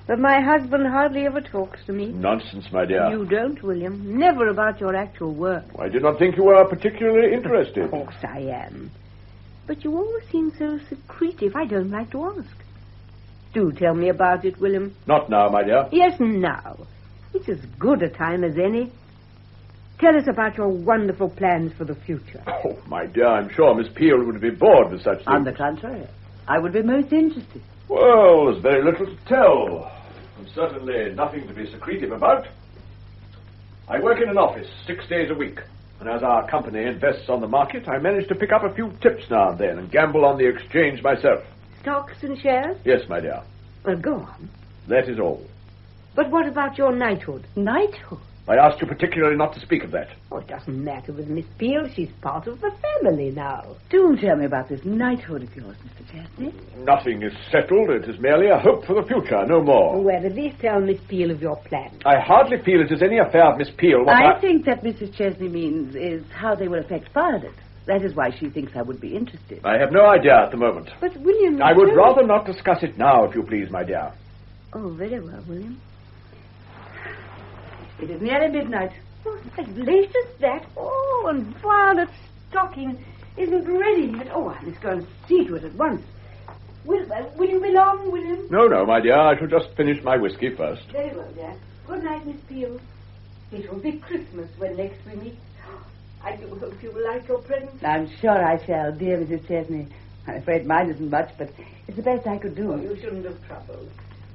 Speaker 5: But my husband hardly ever talks to me.
Speaker 6: Nonsense, my dear.
Speaker 5: You don't, William. Never about your actual work.
Speaker 6: I did not think you were particularly interested.
Speaker 5: Of course I am. But you always seem so secretive. I don't like to ask. Do tell me about it, William.
Speaker 6: Not now, my dear.
Speaker 5: Yes, now. It's as good a time as any. Tell us about your wonderful plans for the future.
Speaker 6: Oh, my dear, I'm sure Miss Peel would be bored with such things.
Speaker 3: On the contrary, I would be most interested.
Speaker 6: Well, there's very little to tell. And certainly nothing to be secretive about. I work in an office 6 days a week. And as our company invests on the market, I manage to pick up a few tips now and then and gamble on the exchange myself.
Speaker 5: Stocks and shares?
Speaker 6: Yes, my dear.
Speaker 5: Well, go on.
Speaker 6: That is all.
Speaker 5: But what about your knighthood?
Speaker 3: Knighthood?
Speaker 6: I asked you particularly not to speak of that.
Speaker 5: Oh, it doesn't matter with Miss Peel. She's part of the family now.
Speaker 3: Do tell me about this knighthood of yours, Mr. Chesney.
Speaker 6: Nothing is settled. It is merely a hope for the future, no more.
Speaker 5: Well, at least tell Miss Peel of your plans.
Speaker 6: I hardly feel it is any affair of Miss Peel.
Speaker 3: I think that Mrs. Chesney means is how they will affect Violet. That is why she thinks I would be interested.
Speaker 6: I have no idea at the moment.
Speaker 5: But, William...
Speaker 6: I would rather not discuss it now, if you please, my dear.
Speaker 5: Oh, very well, William.
Speaker 3: It is nearly midnight.
Speaker 5: Oh, as late as that? Oh, and Violet's stocking isn't ready yet. Oh, I must go and see to it at once. Will you be long, William?
Speaker 6: No, my dear. I shall just finish my whiskey first.
Speaker 5: Very well, dear. Good night, Miss Peel. It will be Christmas when next we meet. I do hope you will like your present.
Speaker 3: I'm sure I shall, dear Mrs. Chesney. I'm afraid mine isn't much, but it's the best I could do.
Speaker 5: Oh, you shouldn't have troubled.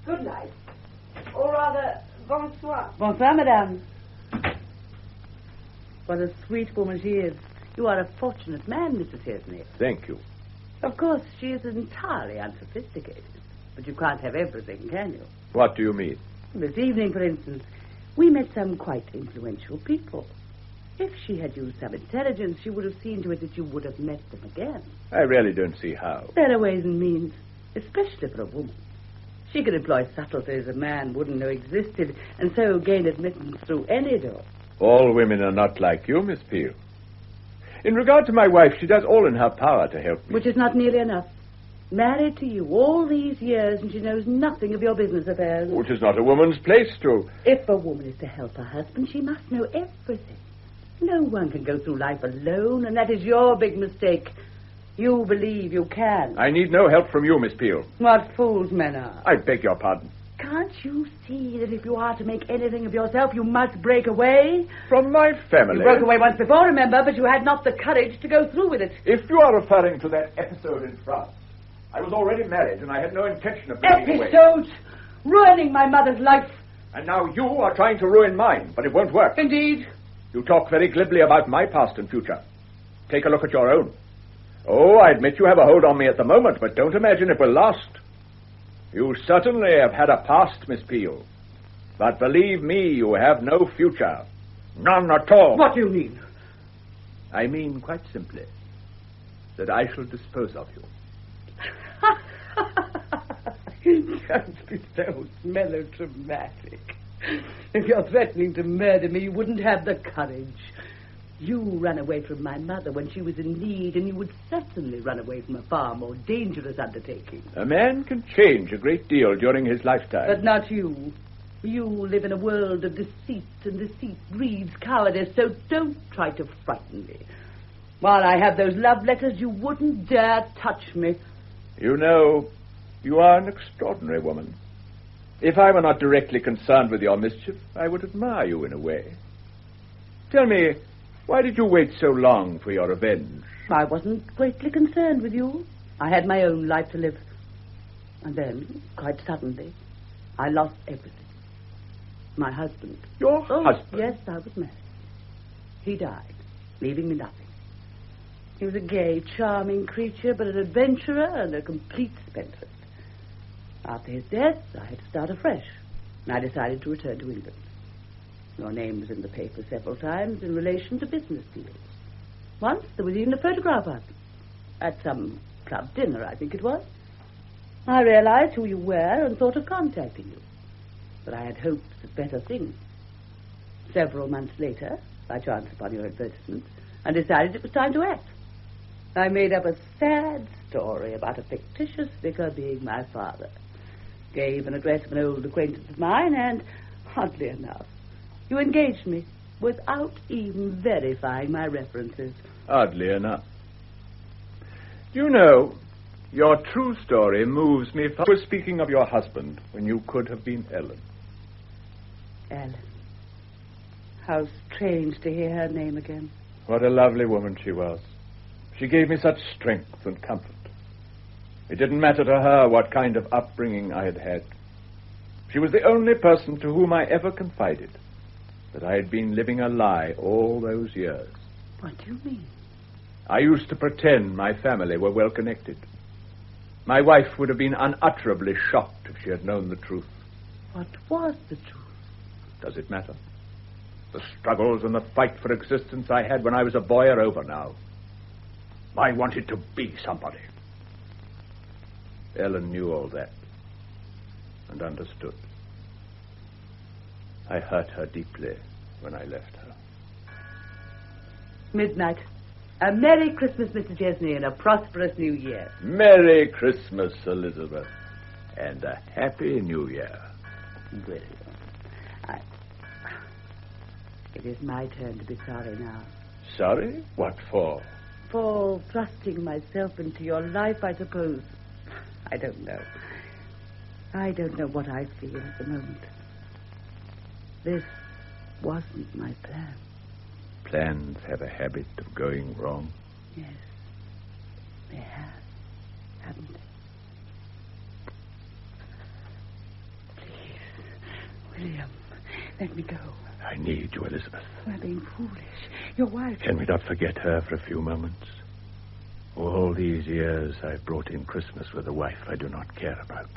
Speaker 5: Good night. Or rather, bonsoir.
Speaker 3: Bonsoir, madame. What a sweet woman she is. You are a fortunate man, Mr. Chesney.
Speaker 6: Thank you.
Speaker 3: Of course, she is entirely unsophisticated. But you can't have everything, can you?
Speaker 6: What do you mean?
Speaker 3: This evening, for instance, we met some quite influential people. If she had used some intelligence, she would have seen to it that you would have met them again.
Speaker 6: I really don't see how.
Speaker 3: There are ways and means, especially for a woman. She could employ subtleties a man wouldn't know existed, and so gain admittance through any door.
Speaker 6: All women are not like you, Miss Peel. In regard to my wife, she does all in her power to help me.
Speaker 3: Which is not nearly enough. Married to you all these years, and she knows nothing of your business affairs.
Speaker 6: Which is not a woman's place to...
Speaker 3: If a woman is to help her husband, she must know everything. No one can go through life alone, and that is your big mistake. You believe you can.
Speaker 6: I need no help from you, Miss Peel.
Speaker 3: What fools men are.
Speaker 6: I beg your pardon.
Speaker 3: Can't you see that if you are to make anything of yourself, you must break away?
Speaker 6: From my family.
Speaker 3: You broke away once before, remember, but you had not the courage to go through with it.
Speaker 6: If you are referring to that episode in France, I was already married, and I had no intention of breaking away.
Speaker 3: Episodes? Ruining my mother's life.
Speaker 6: And now you are trying to ruin mine, but it won't work.
Speaker 3: Indeed.
Speaker 6: You talk very glibly about my past and future. Take a look at your own. Oh, I admit you have a hold on me at the moment, but don't imagine it will last. You certainly have had a past, Miss Peel. But believe me, you have no future. None at all.
Speaker 3: What do you mean?
Speaker 6: I mean, quite simply, that I shall dispose of you.
Speaker 3: Don't be so melodramatic. If you're threatening to murder me, you wouldn't have the courage. You ran away from my mother when she was in need, and you would certainly run away from a far more dangerous undertaking.
Speaker 6: A man can change a great deal during his lifetime.
Speaker 3: But not you. You live in a world of deceit, and deceit breeds cowardice, so don't try to frighten me. While I have those love letters, you wouldn't dare touch me.
Speaker 6: You know, you are an extraordinary woman. If I were not directly concerned with your mischief, I would admire you in a way. Tell me, why did you wait so long for your revenge?
Speaker 3: I wasn't greatly concerned with you. I had my own life to live. And then, quite suddenly, I lost everything. My husband.
Speaker 6: Your husband?
Speaker 3: Yes, I was married. He died, leaving me nothing. He was a gay, charming creature, but an adventurer and a complete spendthrift. After his death, I had to start afresh, and I decided to return to England. Your name was in the paper several times in relation to business deals. Once, there was even a photograph of you. At some club dinner, I think it was. I realized who you were and thought of contacting you. But I had hopes of better things. Several months later, I chanced upon your advertisement and decided it was time to act. I made up a sad story about a fictitious vicar being my father. Gave an address of an old acquaintance of mine, and, oddly enough, you engaged me without even verifying my references.
Speaker 6: Oddly enough. You know, your true story moves me. You were speaking of your husband when you could have been Ellen.
Speaker 3: Ellen. How strange to hear her name again.
Speaker 6: What a lovely woman she was. She gave me such strength and comfort. It didn't matter to her what kind of upbringing I had had. She was the only person to whom I ever confided that I had been living a lie all those years.
Speaker 3: What do you mean?
Speaker 6: I used to pretend my family were well connected. My wife would have been unutterably shocked if she had known the truth.
Speaker 3: What was the truth?
Speaker 6: Does it matter? The struggles and the fight for existence I had when I was a boy are over now. I wanted to be somebody. Ellen knew all that and understood. I hurt her deeply when I left her.
Speaker 3: Midnight. A Merry Christmas, Mr. Chesney, and a prosperous New Year.
Speaker 6: Merry Christmas, Elizabeth, and a Happy New Year.
Speaker 3: Brilliant. It is my turn to be sorry now.
Speaker 6: Sorry? What for?
Speaker 3: For thrusting myself into your life, I suppose. I don't know. I don't know what I feel at the moment. This wasn't my plan.
Speaker 6: Plans have a habit of going wrong.
Speaker 3: Yes, they have, haven't they? Please, William, let me go.
Speaker 6: I need you, Elizabeth.
Speaker 3: We're being foolish. Your wife...
Speaker 6: Can we not forget her for a few moments? All these years I've brought in Christmas with a wife I do not care about.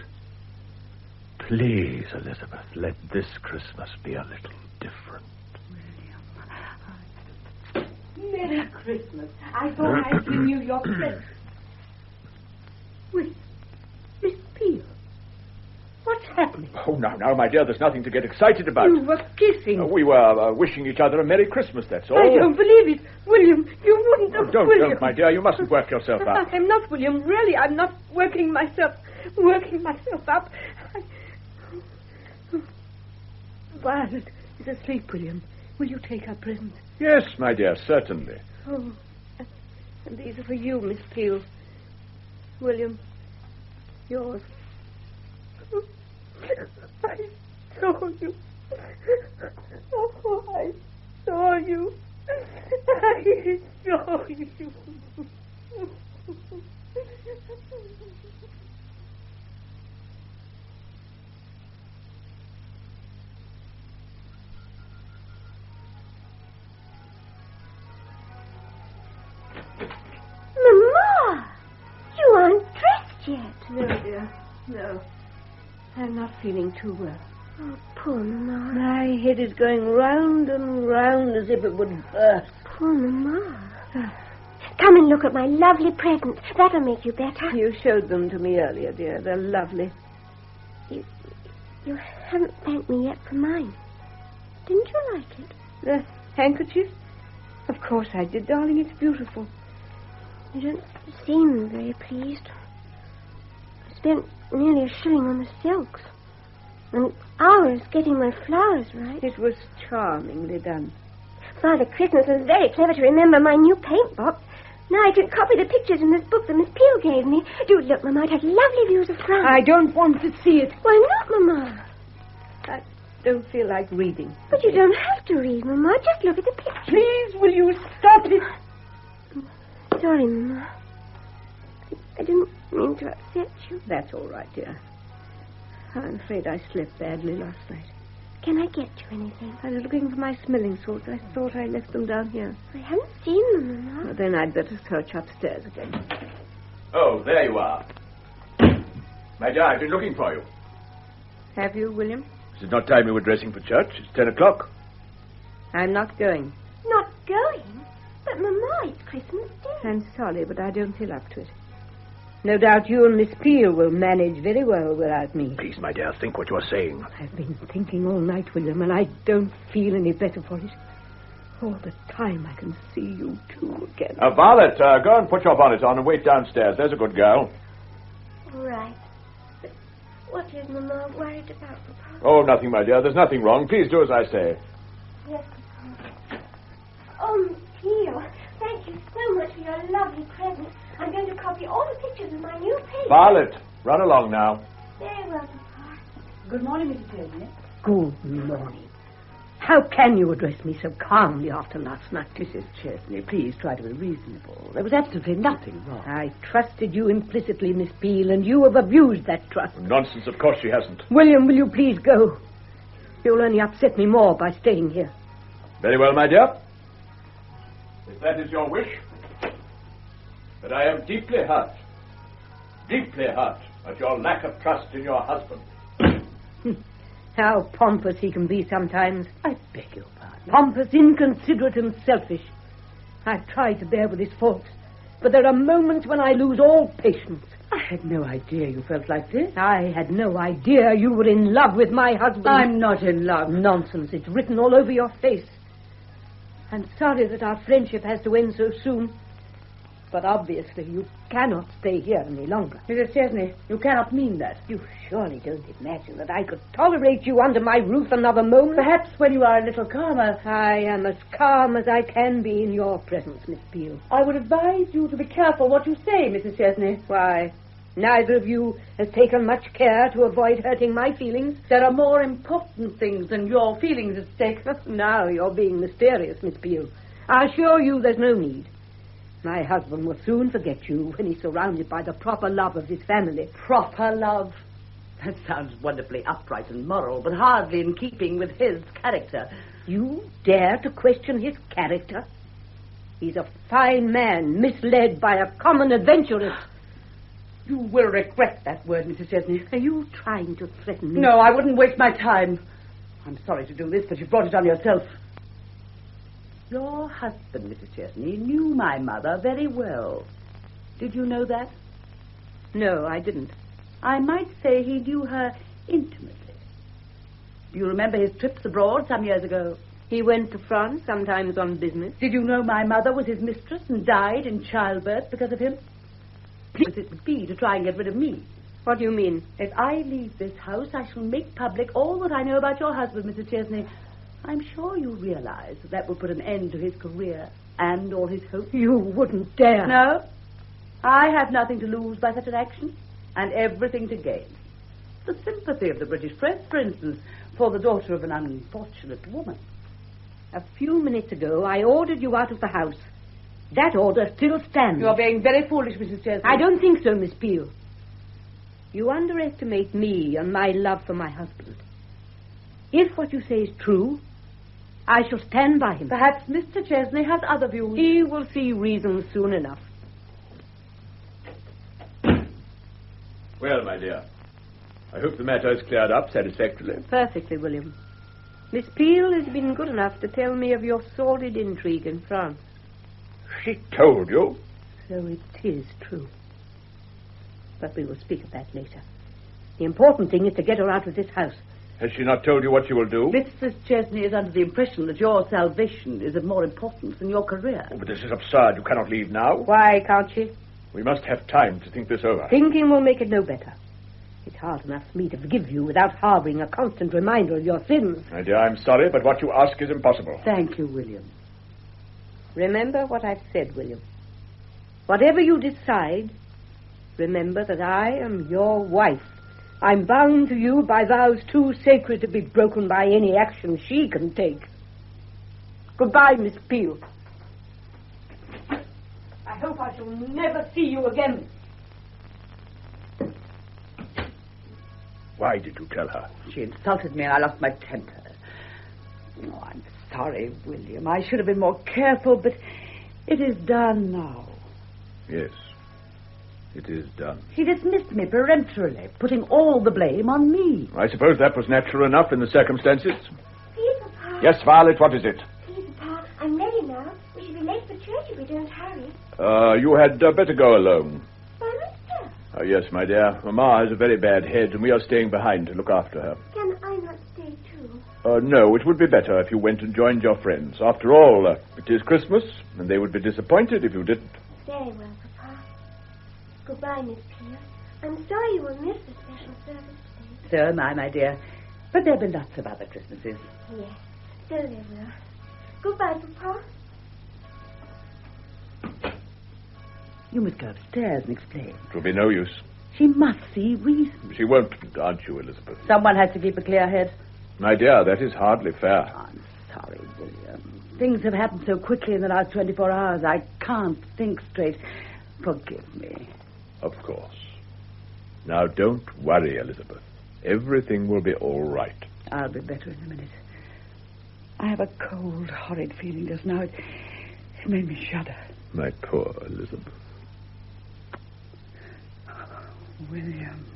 Speaker 6: Please, Elizabeth, let this Christmas be a little different.
Speaker 5: Merry Christmas. I thought I'd bring you your present. Wait, Miss Peel. What's happening?
Speaker 6: Oh, now, my dear, there's nothing to get excited about.
Speaker 5: You were kissing.
Speaker 6: We were wishing each other a Merry Christmas, that's all.
Speaker 5: I don't believe it. William, you wouldn't have... William.
Speaker 6: Don't, my dear. You mustn't work yourself up.
Speaker 5: I'm not, William. Really, I'm not working myself up. Violet is asleep, William. Will you take her present?
Speaker 6: Yes, my dear, certainly.
Speaker 5: Oh, and these are for you, Miss Peel. William, yours. I saw you. Oh, I saw you. I saw you. I'm not feeling too well.
Speaker 4: Oh, poor Mama.
Speaker 5: My head is going round and round as if it would burst.
Speaker 4: Poor Mama. Come and look at my lovely presents. That'll make you better.
Speaker 5: You showed them to me earlier, dear. They're lovely.
Speaker 4: You haven't thanked me yet for mine. Didn't you like it?
Speaker 5: The handkerchief? Of course I did, darling. It's beautiful.
Speaker 4: You don't seem very pleased. I spent nearly a shilling on the silks. And hours getting my flowers right.
Speaker 5: It was charmingly done.
Speaker 4: Father Christmas was very clever to remember my new paint box. Now I can copy the pictures in this book that Miss Peel gave me. Do look, Mama. It has lovely views of France.
Speaker 5: I don't want to see it.
Speaker 4: Why not, Mama?
Speaker 5: I don't feel like reading.
Speaker 4: But you don't have to read, Mama. Just look at the picture.
Speaker 5: Please, will you stop it?
Speaker 4: Sorry, Mama. I didn't mean to upset you.
Speaker 5: That's all right, dear. I'm afraid I slept badly last night.
Speaker 4: Can I get you anything?
Speaker 5: I was looking for my smelling salts. I thought I left them down here.
Speaker 4: I haven't seen them, Mama.
Speaker 5: Well, then I'd better search upstairs again.
Speaker 6: Oh, there you are. My dear, I've been looking for you.
Speaker 5: Have you, William?
Speaker 6: Is it not time you were dressing for church? It's 10 o'clock.
Speaker 5: I'm not going.
Speaker 4: Not going? But, Mama, it's Christmas Day.
Speaker 5: I'm sorry, but I don't feel up to it. No doubt you and Miss Peel will manage very well without me.
Speaker 6: Please, my dear, think what you're saying.
Speaker 5: I've been thinking all night, William, and I don't feel any better for it. All the time I can see you two again.
Speaker 6: Violet, go and put your bonnet on and wait downstairs. There's a good girl.
Speaker 4: All right. But what is Mama worried about, Papa?
Speaker 6: Oh, nothing, my dear. There's nothing wrong. Please do as I say.
Speaker 4: Yes, Papa. Oh, Miss Peel, thank you so much for your lovely present. I'm going to copy all the pictures of my new paper.
Speaker 6: Violet, run along now.
Speaker 4: Very well, Papa.
Speaker 3: Good morning, Mrs. Chesney.
Speaker 5: Good morning. How can you address me so calmly after last night?
Speaker 3: Mrs. Chesney, please try to be reasonable. There was absolutely nothing wrong.
Speaker 5: I trusted you implicitly, Miss Peel, and you have abused that trust.
Speaker 6: Nonsense, of course she hasn't.
Speaker 5: William, will you please go? You'll only upset me more by staying here.
Speaker 6: Very well, my dear. If that is your wish. But I am deeply hurt at your lack of trust in your husband.
Speaker 5: How pompous he can be sometimes.
Speaker 3: I beg your pardon.
Speaker 5: Pompous, inconsiderate, and selfish. I've tried to bear with his faults, but there are moments when I lose all patience.
Speaker 3: I had no idea you felt like this.
Speaker 5: I had no idea you were in love with my husband.
Speaker 3: I'm not in love.
Speaker 5: Nonsense. It's written all over your face. I'm sorry that our friendship has to end so soon. But obviously you cannot stay here any longer.
Speaker 3: Mrs. Chesney, you cannot mean that.
Speaker 5: You surely don't imagine that I could tolerate you under my roof another moment?
Speaker 3: Perhaps when you are a little calmer.
Speaker 5: I am as calm as I can be in your presence, Miss Peel.
Speaker 3: I would advise you to be careful what you say, Mrs. Chesney.
Speaker 5: Why, neither of you has taken much care to avoid hurting my feelings.
Speaker 3: There are more important things than your feelings at stake.
Speaker 5: Now you're being mysterious, Miss Peel. I assure you there's no need. My husband will soon forget you when he's surrounded by the proper love of his family.
Speaker 3: Proper love? That sounds wonderfully upright and moral, but hardly in keeping with his character.
Speaker 5: You dare to question his character? He's a fine man, misled by a common adventuress.
Speaker 3: You will regret that word, Mrs. Chesney.
Speaker 5: Are you trying to threaten me?
Speaker 3: No, I wouldn't waste my time. I'm sorry to do this, but you brought it on yourself. Your husband, Mrs. Chesney, knew my mother very well. Did you know that?
Speaker 5: No, I didn't.
Speaker 3: I might say he knew her intimately. Do you remember his trips abroad some years ago?
Speaker 5: He went to France, sometimes on business.
Speaker 3: Did you know my mother was his mistress and died in childbirth because of him? Please, it would be to try and get rid of me.
Speaker 5: What do you mean?
Speaker 3: If I leave this house, I shall make public all that I know about your husband, Mrs. Chesney. I'm sure you realize that will put an end to his career and all his hopes.
Speaker 5: You wouldn't dare.
Speaker 3: No. I have nothing to lose by such an action, and everything to gain. The sympathy of the British press, for instance, for the daughter of an unfortunate woman.
Speaker 5: A few minutes ago, I ordered you out of the house. That order still stands.
Speaker 3: You're being very foolish, Mrs. Chesney.
Speaker 5: I don't think so, Miss Peel. You underestimate me and my love for my husband. If what you say is true, I shall stand by him.
Speaker 3: Perhaps Mr. Chesney has other views.
Speaker 5: He will see reason soon enough.
Speaker 6: Well, my dear, I hope the matter is cleared up satisfactorily.
Speaker 5: Perfectly, William. Miss Peel has been good enough to tell me of your sordid intrigue in France.
Speaker 6: She told you?
Speaker 5: So it is true. But we will speak of that later. The important thing is to get her out of this house.
Speaker 6: Has she not told you what she will do?
Speaker 3: Mrs. Chesney is under the impression that your salvation is of more importance than your career.
Speaker 6: Oh, but this is absurd. You cannot leave now.
Speaker 5: Why can't she?
Speaker 6: We must have time to think this over.
Speaker 5: Thinking will make it no better. It's hard enough for me to forgive you without harboring a constant reminder of your sins.
Speaker 6: My dear, I'm sorry, but what you ask is impossible.
Speaker 3: Thank you, William.
Speaker 5: Remember what I've said, William. Whatever you decide, remember that I am your wife. I'm bound to you by vows too sacred to be broken by any action she can take. Goodbye, Miss Peel. I hope I shall never see you again.
Speaker 6: Why did you tell her?
Speaker 3: She insulted me and I lost my temper. Oh, I'm sorry, William. I should have been more careful, but it is done now.
Speaker 6: Yes, it is done.
Speaker 3: She dismissed me peremptorily, putting all the blame on me.
Speaker 6: I suppose that was natural enough in the circumstances.
Speaker 4: Please, Papa.
Speaker 6: Yes, Violet, what is it?
Speaker 4: Please, Papa, I'm ready now. We shall be late for church if we don't hurry.
Speaker 6: You had better go alone.
Speaker 4: Why, mister?
Speaker 6: Yes, my dear. Mamma has a very bad head, and we are staying behind to look after her.
Speaker 4: Can I not stay too?
Speaker 6: No, it would be better if you went and joined your friends. After all, it is Christmas, and they would be disappointed if you didn't.
Speaker 4: Very well, Papa. Goodbye, Miss Peel. I'm sorry you will miss the special service today.
Speaker 3: So am I, my dear. But there'll be lots of other Christmases.
Speaker 4: Yes, so there will. Goodbye, Papa.
Speaker 3: You must go upstairs and explain.
Speaker 6: It will be no use.
Speaker 3: She must see reason.
Speaker 6: She won't, aren't you, Elizabeth?
Speaker 3: Someone has to keep a clear head.
Speaker 6: My dear, that is hardly fair.
Speaker 3: I'm sorry, William. Things have happened so quickly in the last 24 hours. I can't think straight. Forgive me.
Speaker 6: Of course. Now, don't worry, Elizabeth. Everything will be all right.
Speaker 3: I'll be better in a minute. I have a cold, horrid feeling just now. It made me shudder.
Speaker 6: My poor Elizabeth.
Speaker 3: William,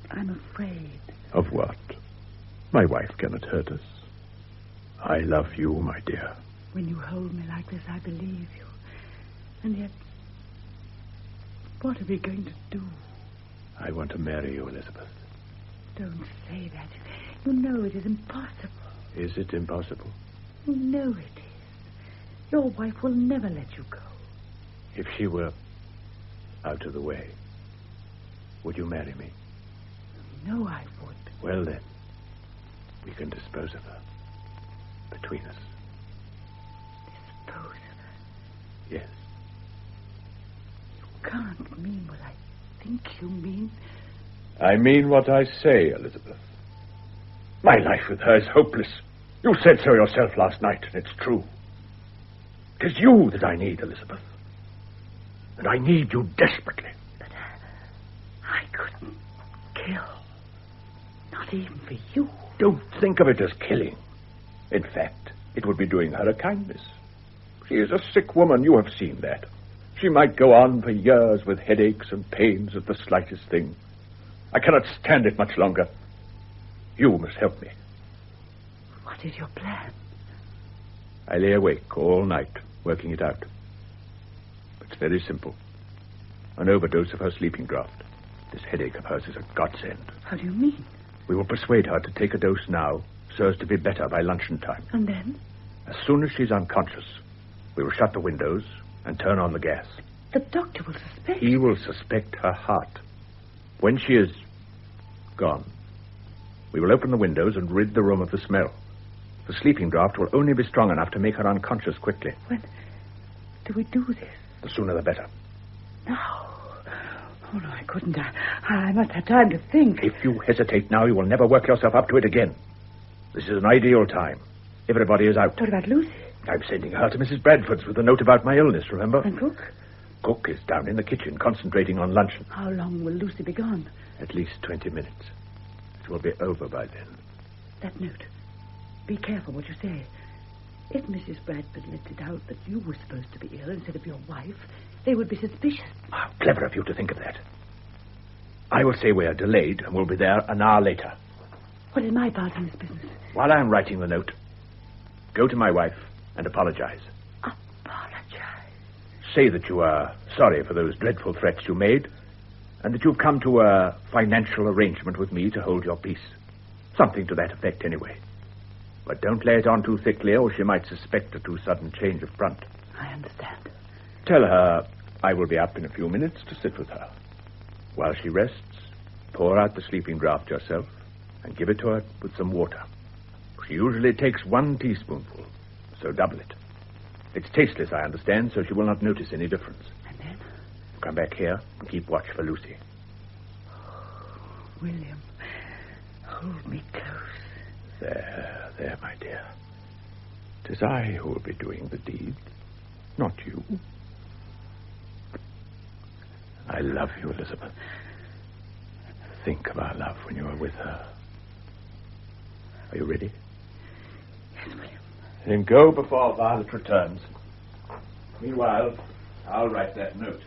Speaker 3: I'm afraid.
Speaker 6: Of what? My wife cannot hurt us. I love you, my dear.
Speaker 3: When you hold me like this, I believe you. And yet, what are we going to do?
Speaker 6: I want to marry you, Elizabeth.
Speaker 3: Don't say that. You know it is impossible.
Speaker 6: Is it impossible?
Speaker 3: You know it is. Your wife will never let you go.
Speaker 6: If she were out of the way, would you marry me?
Speaker 3: No, I would.
Speaker 6: Well, then, we can dispose of her. Between us.
Speaker 3: Dispose of her?
Speaker 6: Yes.
Speaker 3: You can't mean what I think you mean.
Speaker 6: I mean what I say, Elizabeth. My life with her is hopeless. You said so yourself last night, and it's true. It is you that I need, Elizabeth. And I need you desperately.
Speaker 3: But I couldn't kill. Not even for you.
Speaker 6: Don't think of it as killing. In fact, it would be doing her a kindness. She is a sick woman, you have seen that. She might go on for years with headaches and pains at the slightest thing. I cannot stand it much longer. You must help me.
Speaker 3: What is your plan?
Speaker 6: I lay awake all night, working it out. It's very simple. An overdose of her sleeping draught. This headache of hers is a godsend.
Speaker 3: How do you mean?
Speaker 6: We will persuade her to take a dose now, so as to be better by luncheon time.
Speaker 3: And then?
Speaker 6: As soon as she's unconscious, we will shut the windows and turn on the gas.
Speaker 3: The doctor will suspect.
Speaker 6: He will suspect her heart. When she is gone, we will open the windows and rid the room of the smell. The sleeping draught will only be strong enough to make her unconscious quickly.
Speaker 3: When do we do this?
Speaker 6: The sooner the better.
Speaker 3: Now. Oh, no, I couldn't. I must have time to think.
Speaker 6: If you hesitate now, you will never work yourself up to it again. This is an ideal time. Everybody is out.
Speaker 3: What about Lucy?
Speaker 6: I'm sending her to Mrs. Bradford's with a note about my illness, remember?
Speaker 3: And Cook?
Speaker 6: Cook is down in the kitchen, concentrating on luncheon.
Speaker 3: How long will Lucy be gone?
Speaker 6: At least 20 minutes. It will be over by then.
Speaker 3: That note. Be careful what you say. If Mrs. Bradford lets it out that you were supposed to be ill instead of your wife, they would be suspicious.
Speaker 6: How clever of you to think of that. I will say we are delayed and will be there an hour later.
Speaker 3: What is my part in this business?
Speaker 6: While I am writing the note, go to my wife and apologize.
Speaker 3: Apologize?
Speaker 6: Say that you are sorry for those dreadful threats you made, and that you've come to a financial arrangement with me to hold your peace. Something to that effect, anyway. But don't lay it on too thickly, or she might suspect a too sudden change of front.
Speaker 3: I understand.
Speaker 6: Tell her I will be up in a few minutes to sit with her. While she rests, pour out the sleeping draught yourself and give it to her with some water. She usually takes 1 teaspoonful, so double it. It's tasteless, I understand, so she will not notice any difference.
Speaker 3: And then?
Speaker 6: Come back here and keep watch for Lucy.
Speaker 3: William, hold me close.
Speaker 6: There, my dear. 'Tis I who will be doing the deed, not you. I love you, Elizabeth. Think of our love when you are with her. Are you ready?
Speaker 3: Yes, William.
Speaker 6: Then go before Violet returns. Meanwhile, I'll write that note.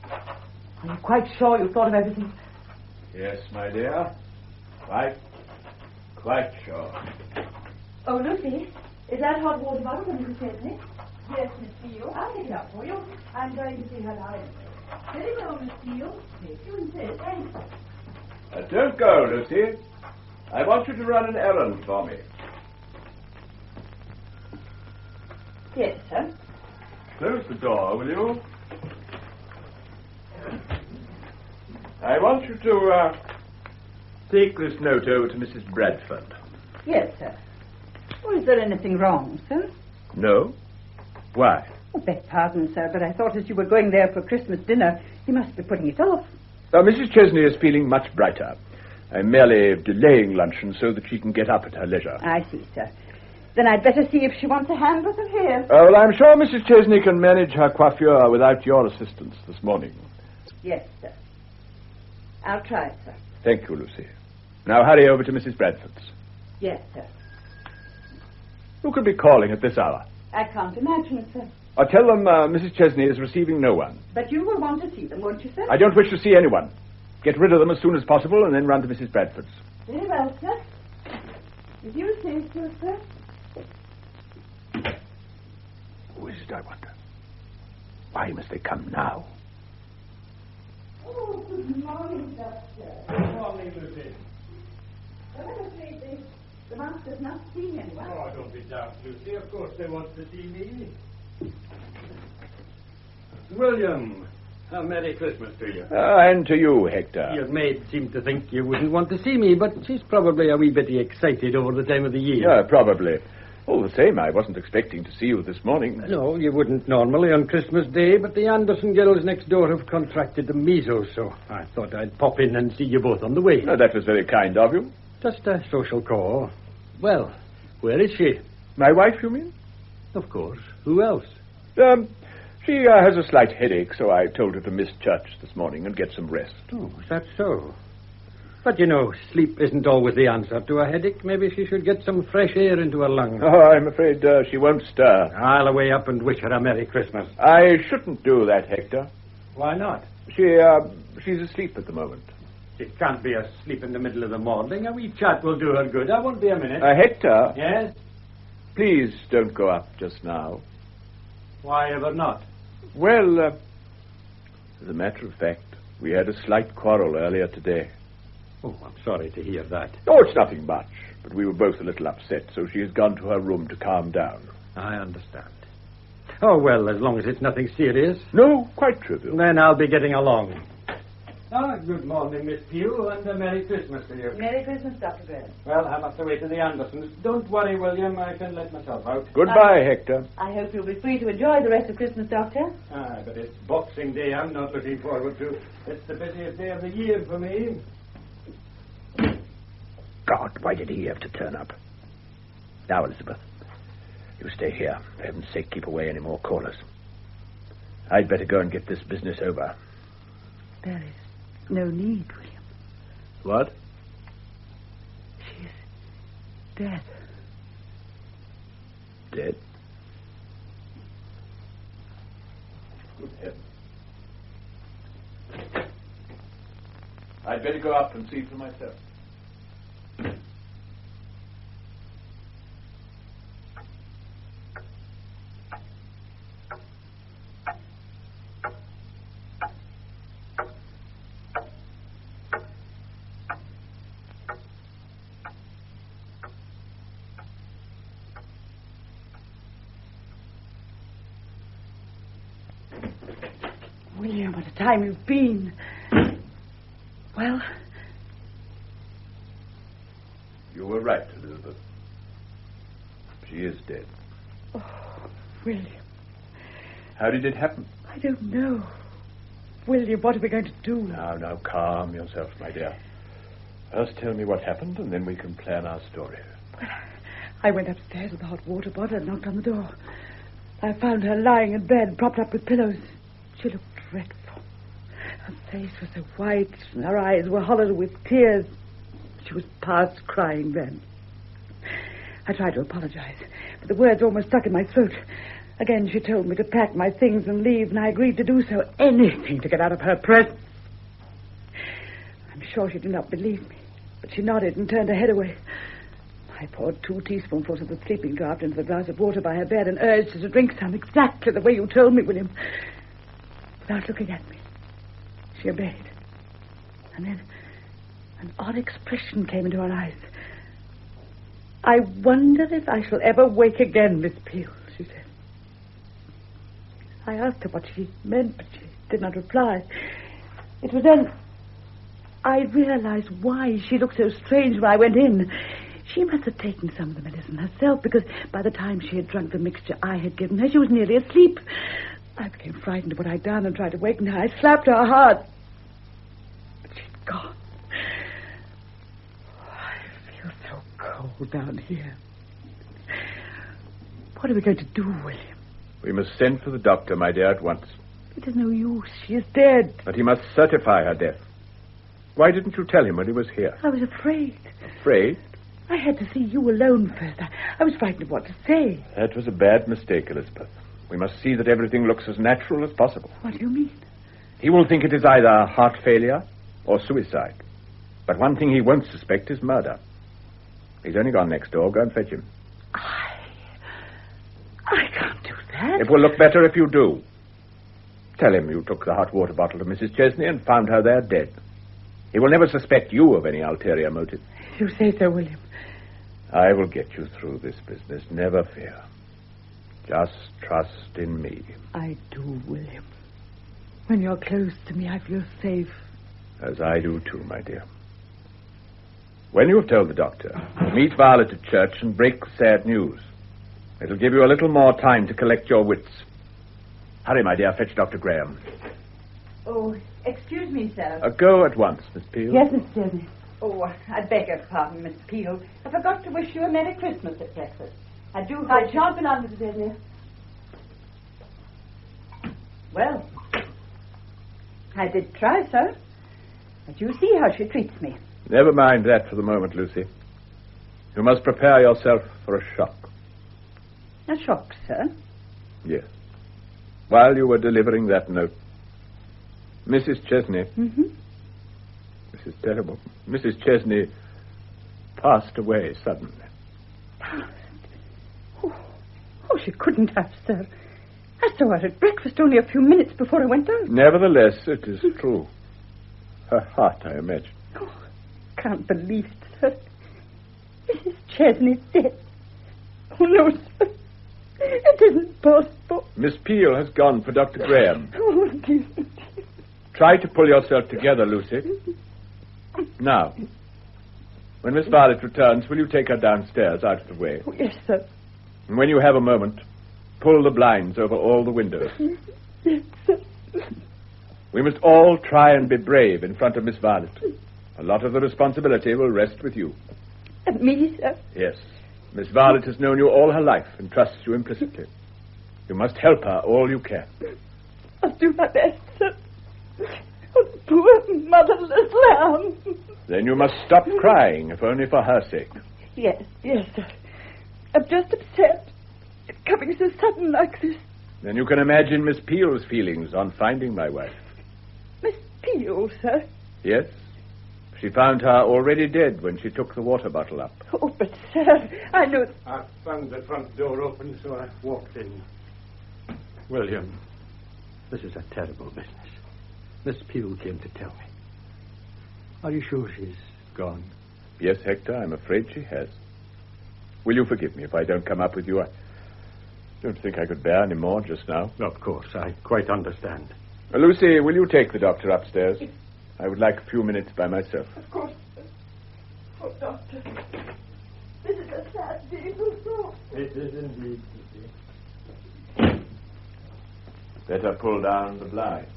Speaker 3: Are you quite sure you've thought of everything?
Speaker 6: Yes, my dear. Quite sure.
Speaker 3: Oh, Lucy, is that hot water bottle from Mrs. Chesney?
Speaker 7: Yes, Miss Peel.
Speaker 3: I'll take it up for you. I'm going to see her now.
Speaker 7: Very well, Miss Peel. Make you insist.
Speaker 3: Thanks.
Speaker 6: Don't go, Lucy. I want you to run an errand for me.
Speaker 3: Yes, sir.
Speaker 6: Close the door, will you? I want you to take this note over to Mrs. Bradford.
Speaker 7: Yes, sir. Oh, is there anything wrong, sir?
Speaker 6: No? Why?
Speaker 7: Oh, beg pardon, sir, but I thought as you were going there for Christmas dinner, you must be putting it off.
Speaker 6: Mrs. Chesney is feeling much brighter. I'm merely delaying luncheon so that she can get up at her leisure.
Speaker 7: I see, sir. Then I'd better see if she wants a hand with her hair.
Speaker 6: Well, I'm sure Mrs. Chesney can manage her coiffure without your assistance this morning.
Speaker 7: Yes, sir. I'll try it, sir.
Speaker 6: Thank you, Lucy. Now hurry over to Mrs. Bradford's.
Speaker 7: Yes, sir.
Speaker 6: Who could be calling at this hour?
Speaker 7: I can't imagine it, sir.
Speaker 6: I'll tell them Mrs. Chesney is receiving no one.
Speaker 7: But you will want to see them, won't you, sir?
Speaker 6: I don't wish to see anyone. Get rid of them as soon as possible and then run to Mrs. Bradford's.
Speaker 7: Very well, sir. If you say so, sir.
Speaker 6: Who is it, I wonder? Why must they come now?
Speaker 7: Oh, good morning, Doctor.
Speaker 8: Good morning, Lucy.
Speaker 7: I'm afraid the master's not seeing anyone.
Speaker 8: Oh, don't be daft, Lucy. Of course they want to see me. William, a Merry Christmas to you.
Speaker 6: And to you, Hector.
Speaker 8: Your maid seemed to think you wouldn't want to see me, but she's probably a wee bit excited over the time of the year.
Speaker 6: Yeah, probably. All the same, I wasn't expecting to see you this morning.
Speaker 8: No, you wouldn't normally on Christmas Day, but the Anderson girls next door have contracted the measles, so I thought I'd pop in and see you both on the way.
Speaker 6: Oh, that was very kind of you.
Speaker 8: Just a social call. Well, where is she?
Speaker 6: My wife, you mean?
Speaker 8: Of course. Who else?
Speaker 6: She has a slight headache, so I told her to miss church this morning and get some rest.
Speaker 8: Oh, is that so? But, you know, sleep isn't always the answer to a headache. Maybe she should get some fresh air into her lungs.
Speaker 6: Oh, I'm afraid she won't stir.
Speaker 8: I'll away up and wish her a Merry Christmas.
Speaker 6: I shouldn't do that, Hector.
Speaker 8: Why not?
Speaker 6: She's asleep at the moment.
Speaker 8: She can't be asleep in the middle of the morning. A wee chat will do her good. I won't be a minute.
Speaker 6: Hector?
Speaker 8: Yes?
Speaker 6: Please don't go up just now.
Speaker 8: Why ever not?
Speaker 6: Well, as a matter of fact, we had a slight quarrel earlier today.
Speaker 8: Oh, I'm sorry to hear that.
Speaker 6: Oh, it's nothing much, but we were both a little upset, so she has gone to her room to calm down.
Speaker 8: I understand. Oh, well, as long as it's nothing serious.
Speaker 6: No, quite trivial.
Speaker 8: Then I'll be getting along. Good morning, Miss Pugh, and a Merry Christmas to you.
Speaker 7: Merry Christmas, Dr. Graham.
Speaker 8: Well, I must away to the Andersons. Don't worry, William. I can let myself out.
Speaker 6: Goodbye, Hector.
Speaker 7: I hope you'll be free to enjoy the rest of Christmas, Doctor.
Speaker 8: But it's Boxing Day I'm not looking forward to. It's the busiest day of the year for me.
Speaker 6: God, why did he have to turn up? Now, Elizabeth, you stay here. For heaven's sake, keep away any more callers. I'd better go and get this business over.
Speaker 3: There is no need, William.
Speaker 6: What?
Speaker 3: She's dead.
Speaker 6: Dead? Good heavens. I'd better go up and see for myself.
Speaker 3: William, what a time you've been. Well?
Speaker 6: You were right, Elizabeth. She is dead.
Speaker 3: Oh, William.
Speaker 6: How did it happen?
Speaker 3: I don't know. William, what are we going to do?
Speaker 6: Now, calm yourself, my dear. First tell me what happened, and then we can plan our story.
Speaker 3: Well, I went upstairs with a hot water bottle and knocked on the door. I found her lying in bed, propped up with pillows. She looked dreadful. Her face was so white, and her eyes were hollow with tears. She was past crying then. I tried to apologize, but the words almost stuck in my throat. Again, she told me to pack my things and leave, and I agreed to do so. Anything to get out of her presence. I'm sure she did not believe me, but she nodded and turned her head away. I poured 2 teaspoonfuls of the sleeping draught into the glass of water by her bed and urged her to drink some, exactly the way you told me, William. Without looking at me, she obeyed. And then an odd expression came into her eyes. I wonder if I shall ever wake again, Miss Peel, she said. I asked her what she meant, but she did not reply. It was then I realized why she looked so strange when I went in. She must have taken some of the medicine herself, because by the time she had drunk the mixture I had given her, she was nearly asleep. I became frightened of what I'd done and tried to waken her. I slapped her hard. But she'd gone. Oh, I feel so cold down here. What are we going to do, William?
Speaker 6: We must send for the doctor, my dear, at once.
Speaker 3: It is no use. She is dead.
Speaker 6: But he must certify her death. Why didn't you tell him when he was here?
Speaker 3: I was afraid.
Speaker 6: Afraid?
Speaker 3: I had to see you alone first. I was frightened of what to say.
Speaker 6: That was a bad mistake, Elizabeth. We must see that everything looks as natural as possible.
Speaker 3: What do you mean?
Speaker 6: He will think it is either heart failure or suicide. But one thing he won't suspect is murder. He's only gone next door. Go and fetch him.
Speaker 3: I can't do that.
Speaker 6: It will look better if you do. Tell him you took the hot water bottle to Mrs. Chesney and found her there dead. He will never suspect you of any ulterior motive.
Speaker 3: You say so, William.
Speaker 6: I will get you through this business. Never fear. Just trust in me.
Speaker 3: I do, William. When you're close to me, I feel safe.
Speaker 6: As I do, too, my dear. When you have told the doctor, meet Violet at church and break the sad news. It'll give you a little more time to collect your wits. Hurry, my dear. Fetch Dr. Graham.
Speaker 7: Oh, excuse me, sir.
Speaker 6: Go at once, Miss Peel.
Speaker 3: Yes, Miss Chesney.
Speaker 7: Oh, I beg your pardon, Miss Peel. I forgot to wish you a Merry Christmas at breakfast. I do hope...
Speaker 3: I shan't be long, Mrs. Chesney.
Speaker 7: Well, I did try, sir. But you see how she treats me.
Speaker 6: Never mind that for the moment, Lucy. You must prepare yourself for a shock.
Speaker 7: A shock, sir?
Speaker 6: Yes. While you were delivering that note, Mrs. Chesney...
Speaker 7: Mm-hmm.
Speaker 6: This is terrible. Mrs. Chesney passed away suddenly.
Speaker 7: Oh, she couldn't have, sir. I saw her at breakfast only a few minutes before I went out.
Speaker 6: Nevertheless, it is true. Her heart, I imagine.
Speaker 7: Oh, can't believe it, sir. Mrs. Chesney's dead. Oh, no, sir. It isn't possible.
Speaker 6: Miss Peel has gone for Dr. Graham.
Speaker 7: Oh, dear.
Speaker 6: Try to pull yourself together, Lucy. Now, when Miss Violet returns, will you take her downstairs out of the way?
Speaker 7: Oh, yes, sir.
Speaker 6: And when you have a moment, pull the blinds over all the windows.
Speaker 7: Yes, sir.
Speaker 6: We must all try and be brave in front of Miss Violet. A lot of the responsibility will rest with you.
Speaker 7: And me, sir?
Speaker 6: Yes. Miss Violet has known you all her life and trusts you implicitly. You must help her all you can.
Speaker 7: I'll do my best, sir. Oh, poor motherless lamb.
Speaker 6: Then you must stop crying, if only for her sake.
Speaker 7: Yes, sir. I'm just upset. It's coming so sudden like this.
Speaker 6: Then you can imagine Miss Peel's feelings on finding my wife.
Speaker 7: Miss Peel, sir?
Speaker 6: Yes, She found her already dead when she took the water bottle up.
Speaker 7: Oh, but, sir, I know...
Speaker 8: I found the front door open, so I walked in. William, this is a terrible business. Miss Peel came to tell me. Are you sure she's gone?
Speaker 6: Yes, Hector, I'm afraid she has. Will you forgive me if I don't come up with you? I don't think I could bear any more just now.
Speaker 8: Of course, I quite understand.
Speaker 6: Lucy, will you take the doctor upstairs? I would like a few minutes by myself.
Speaker 7: Of course. Oh, Doctor. This is a sad day for so.
Speaker 8: It is indeed.
Speaker 6: Better pull down the blind.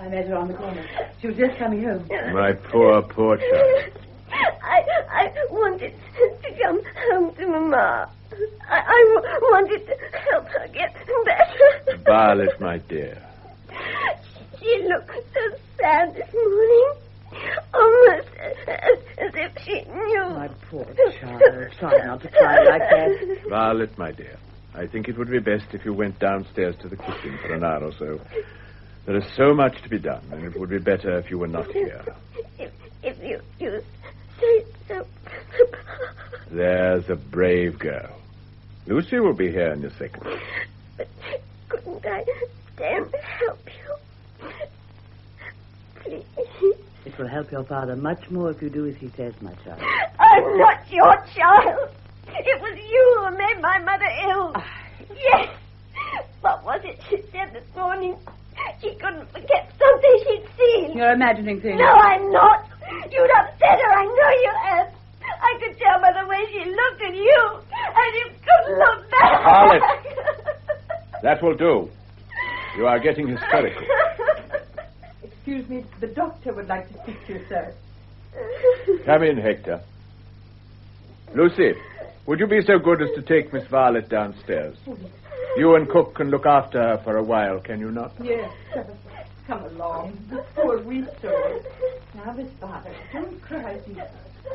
Speaker 3: I met her on the corner. She was just coming home.
Speaker 6: My poor child.
Speaker 4: I wanted to come home to Mama. I wanted to help her get better.
Speaker 6: Violet, my dear.
Speaker 4: She looked so sad this morning. Almost as if she knew.
Speaker 3: My poor child. Try not to cry like that.
Speaker 6: Violet, my dear. I think it would be best if you went downstairs to the kitchen for an hour or so. There is so much to be done, and it would be better if you were not here.
Speaker 4: If you say so.
Speaker 6: There's a brave girl. Lucy will be here in a second.
Speaker 4: But couldn't I stay and help you? Please.
Speaker 3: It will help your father much more if you do as he says, my child.
Speaker 4: I'm not your child. It was you who made my mother ill. Yes. What was it she said this morning? She couldn't forget something she'd seen.
Speaker 3: You're imagining things.
Speaker 4: No, I'm not. You'd upset her. I know you have. I could tell by the way she looked at you. And you couldn't look back.
Speaker 6: Harlot. That will do. You are getting hysterical.
Speaker 7: Excuse me, the doctor would like to speak to you, sir.
Speaker 6: Come in, Hector. Lucy, would you be so good as to take Miss Violet downstairs? You and Cook can look after her for a while, can you not?
Speaker 7: Yes, sir. Come along. The poor weak soul. Now, Miss Violet, don't cry, dear.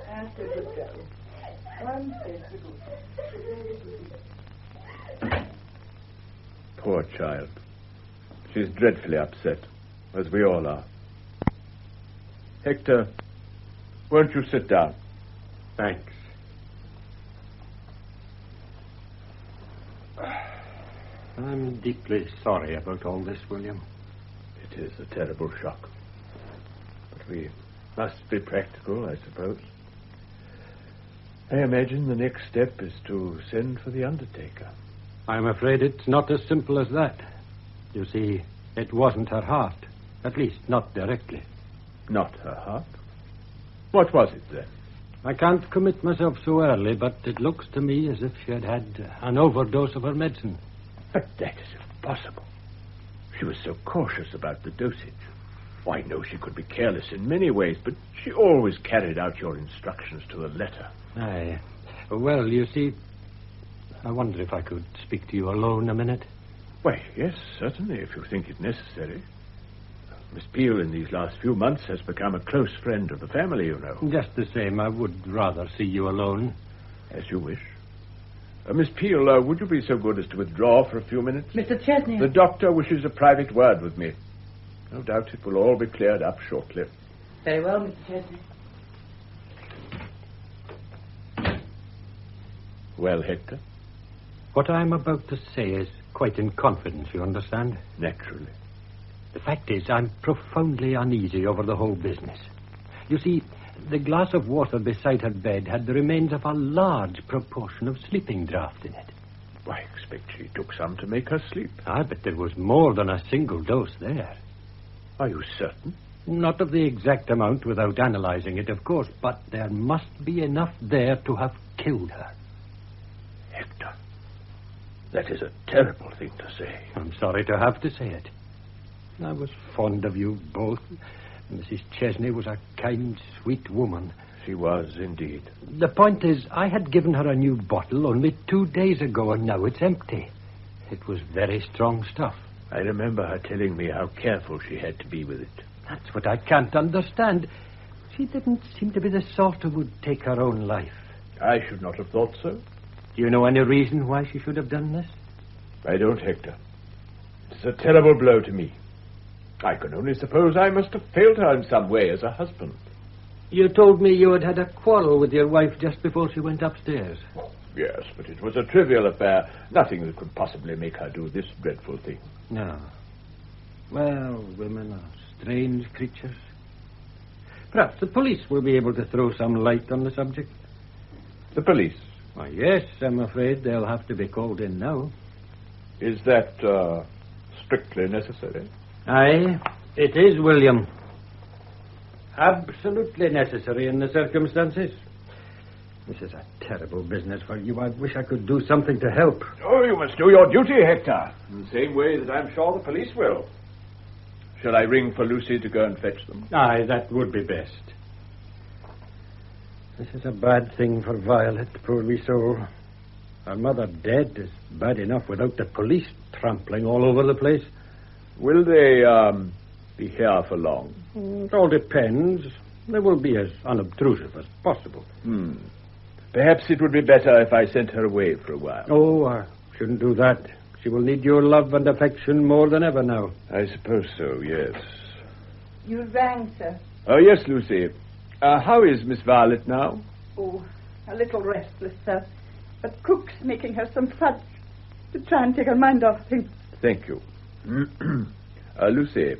Speaker 7: After the go. One second.
Speaker 6: Poor child. She's dreadfully upset, as we all are. Hector, won't you sit down?
Speaker 8: Thanks. I'm deeply sorry about all this, William.
Speaker 6: It is a terrible shock. But we must be practical, I suppose. I imagine the next step is to send for the undertaker.
Speaker 8: I'm afraid it's not as simple as that. You see, it wasn't her heart. At least, not directly.
Speaker 6: Not her heart? What was it, then?
Speaker 8: I can't commit myself so early, but it looks to me as if she had had an overdose of her medicine.
Speaker 6: But that is impossible. She was so cautious about the dosage. Why, no, she could be careless in many ways, but she always carried out your instructions to the letter.
Speaker 8: Aye. Well, you see, I wonder if I could speak to you alone a minute.
Speaker 6: Why, yes, certainly, if you think it necessary. Miss Peel, in these last few months, has become a close friend of the family, you know.
Speaker 8: Just the same, I would rather see you alone.
Speaker 6: As you wish. Miss Peel, would you be so good as to withdraw for a few minutes?
Speaker 3: Mr. Chesney.
Speaker 6: The doctor wishes a private word with me. No doubt it will all be cleared up shortly.
Speaker 3: Very well, Mr. Chesney.
Speaker 6: Well, Hector?
Speaker 8: What I'm about to say is quite in confidence, you understand?
Speaker 6: Naturally.
Speaker 8: The fact is, I'm profoundly uneasy over the whole business. You see, the glass of water beside her bed had the remains of a large proportion of sleeping draught in it.
Speaker 6: I expect she took some to make her sleep.
Speaker 8: Ah, but there was more than a single dose there.
Speaker 6: Are you certain?
Speaker 8: Not of the exact amount without analyzing it, of course, but there must be enough there to have killed her.
Speaker 6: Hector, that is a terrible thing to say.
Speaker 8: I'm sorry to have to say it. I was fond of you both. Mrs. Chesney was a kind, sweet woman. she was indeed.
Speaker 9: The point is, I had given her a new bottle only 2 days ago, and now it's empty. It was very strong stuff.
Speaker 8: I remember her telling me how careful she had to be with it.
Speaker 9: That's what I can't understand. She didn't seem to be the sort who would take her own life.
Speaker 6: I should not have thought so.
Speaker 9: Do you know any reason why she should have done this?
Speaker 6: I don't, Hector. It's a terrible blow to me. I can only suppose I must have failed her in some way as a husband.
Speaker 9: You told me you had had a quarrel with your wife just before she went upstairs.
Speaker 6: Yes, but it was a trivial affair. Nothing that could possibly make her do this dreadful thing.
Speaker 9: No. Well, women are strange creatures. Perhaps the police will be able to throw some light on the subject.
Speaker 6: The police?
Speaker 9: Why, yes, I'm afraid they'll have to be called in now.
Speaker 6: Is that strictly necessary?
Speaker 9: Aye, it is, William. Absolutely necessary in the circumstances. This is a terrible business for you. I wish I could do something to help.
Speaker 6: Oh, you must do your duty, Hector. In the same way that I'm sure the police will. Shall I ring for Lucy to go and fetch them?
Speaker 9: Aye, that would be best. This is a bad thing for Violet, poor wee soul. Her mother dead is bad enough without the police trampling all over the place.
Speaker 6: Will they be here for long?
Speaker 9: It all depends. They will be as unobtrusive as possible.
Speaker 6: Perhaps it would be better if I sent her away for a while.
Speaker 9: Oh, I shouldn't do that. She will need your love and affection more than ever now.
Speaker 6: I suppose so, yes.
Speaker 7: You rang, sir.
Speaker 6: Oh, yes, Lucy. How is Miss Violet now?
Speaker 7: Oh, a little restless, sir. But cook's making her some fudge to try and take her mind off things.
Speaker 6: Thank you. Lucy,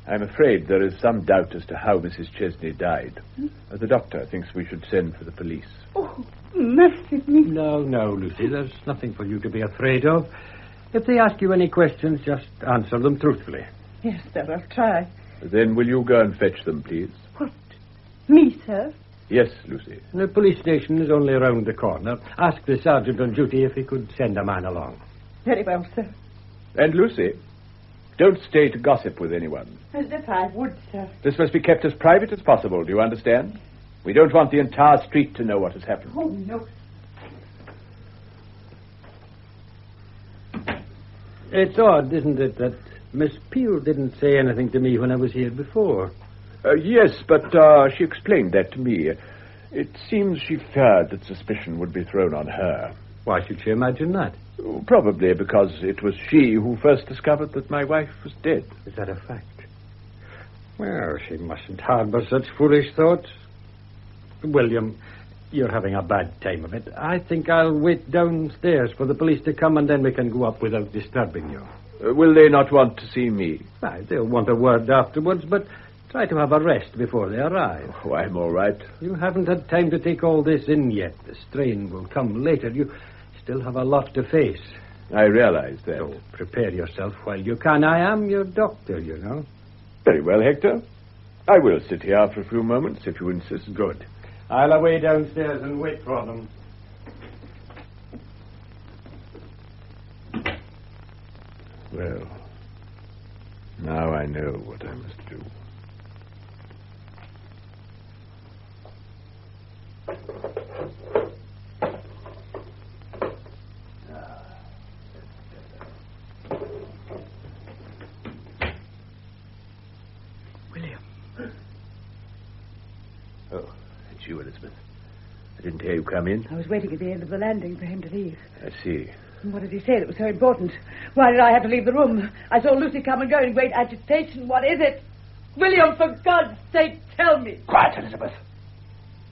Speaker 6: I'm afraid there is some doubt as to how Mrs. Chesney died. The doctor thinks we should send for the police.
Speaker 7: Oh, mercy me.
Speaker 9: No, Lucy, there's nothing for you to be afraid of. If they ask you any questions, just answer them truthfully.
Speaker 7: Yes, sir, I'll try.
Speaker 6: Then will you go and fetch them, please?
Speaker 7: What? Me, sir?
Speaker 6: Yes, Lucy.
Speaker 9: The police station is only around the corner. Ask the sergeant on duty if he could send a man along.
Speaker 7: Very well, sir.
Speaker 6: And Lucy, don't stay to gossip with anyone.
Speaker 7: As if I would, sir.
Speaker 6: This must be kept as private as possible, do you understand? We don't want the entire street to know what has happened.
Speaker 7: Oh, no.
Speaker 9: It's odd, isn't it, that Miss Peel didn't say anything to me when I was here before?
Speaker 6: Yes, but she explained that to me. It seems she feared that suspicion would be thrown on her.
Speaker 9: Why should she imagine that?
Speaker 6: Probably because it was she who first discovered that my wife was dead.
Speaker 9: Is that a fact? Well, she mustn't harbour such foolish thoughts. William, you're having a bad time of it. I think I'll wait downstairs for the police to come, and then we can go up without disturbing you.
Speaker 6: Will they not want to see me?
Speaker 9: Why, they'll want a word afterwards, but try to have a rest before they arrive.
Speaker 6: Oh, I'm all right.
Speaker 9: You haven't had time to take all this in yet. The strain will come later. You still have a lot to face.
Speaker 6: I realize that.
Speaker 9: So prepare yourself while you can. I am your doctor, you know.
Speaker 6: Very well, Hector. I will sit here for a few moments, if you insist.
Speaker 9: Good. I'll away downstairs and wait for them.
Speaker 6: Well, now I know what I must do.
Speaker 9: William.
Speaker 6: Oh, it's you, Elizabeth. I didn't hear you come in.
Speaker 3: I was waiting at the end of the landing for him to leave.
Speaker 6: I see.
Speaker 3: And what did he say that was so important? Why did I have to leave the room? I saw Lucy come and go in great agitation. What is it? William, for God's sake, tell me.
Speaker 8: Quiet, Elizabeth.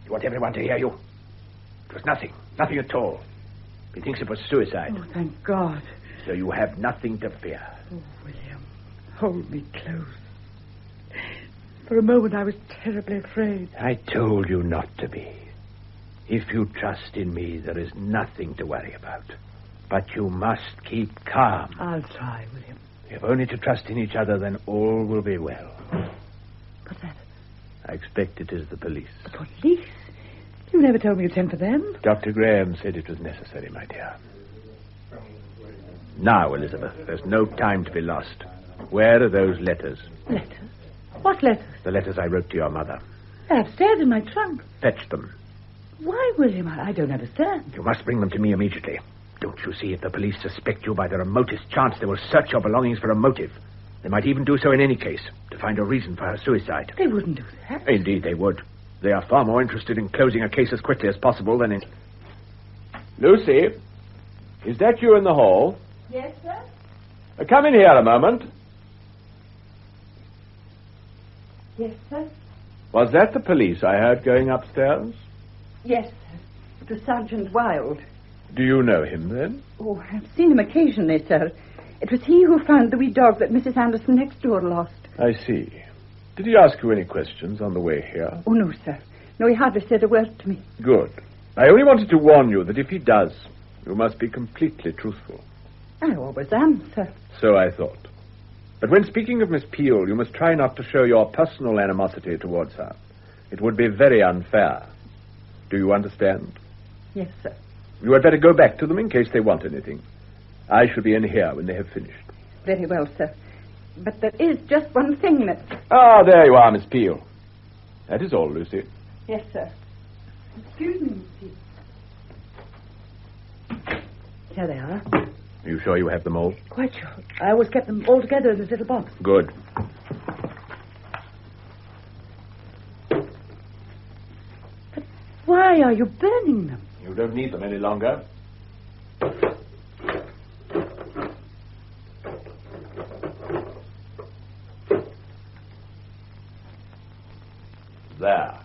Speaker 8: You want everyone to hear you. It was nothing. Nothing at all. He thinks it was suicide.
Speaker 3: Oh, thank God.
Speaker 8: So you have nothing to fear.
Speaker 3: Oh, William, hold me close. For a moment I was terribly afraid.
Speaker 8: I told you not to be. If you trust in me, there is nothing to worry about. But you must keep calm.
Speaker 3: I'll try, William.
Speaker 8: You have only to trust in each other, then all will be well.
Speaker 3: What's that?
Speaker 8: I expect it is the police.
Speaker 3: The police? You never told me you'd send for them.
Speaker 8: Dr. Graham said it was necessary, my dear. Now, Elizabeth, there's no time to be lost. Where are those letters?
Speaker 3: Letters? What letters?
Speaker 8: The letters I wrote to your mother.
Speaker 3: They're upstairs in my trunk.
Speaker 10: Fetch them.
Speaker 3: Why, William? I don't understand.
Speaker 10: You must bring them to me immediately. Don't you see, if the police suspect you by the remotest chance, they will search your belongings for a motive. They might even do so in any case, to find a reason for her suicide.
Speaker 3: They wouldn't do that.
Speaker 10: Indeed, they would. They are far more interested in closing a case as quickly as possible than in...
Speaker 6: Lucy, is that you in the hall?
Speaker 3: Yes, sir?
Speaker 6: Come in here a moment.
Speaker 3: Yes, sir?
Speaker 6: Was that the police I heard going upstairs?
Speaker 7: Yes, sir. It was Sergeant Wilde.
Speaker 6: Do you know him, then?
Speaker 7: Oh, I've seen him occasionally, sir. It was he who found the wee dog that Mrs. Anderson next door lost.
Speaker 6: I see. Did he ask you any questions on the way here?
Speaker 7: Oh, no, sir. No, he hardly said a word to me.
Speaker 6: Good. I only wanted to warn you that if he does, you must be completely truthful.
Speaker 7: I always am, sir.
Speaker 6: So I thought. But when speaking of Miss Peel, you must try not to show your personal animosity towards her. It would be very unfair. Do you understand?
Speaker 7: Yes, sir.
Speaker 6: You had better go back to them in case they want anything. I shall be in here when they have finished.
Speaker 7: Very well, sir. But there is just one thing that...
Speaker 6: Ah, there you are, Miss Peel. That is all, Lucy.
Speaker 7: Yes, sir. Excuse me, Miss Peel.
Speaker 3: Here they are.
Speaker 6: Are you sure you have them all?
Speaker 3: Quite sure. I always kept them all together in this little box.
Speaker 6: Good.
Speaker 3: But why are you burning them?
Speaker 6: You don't need them any longer. There.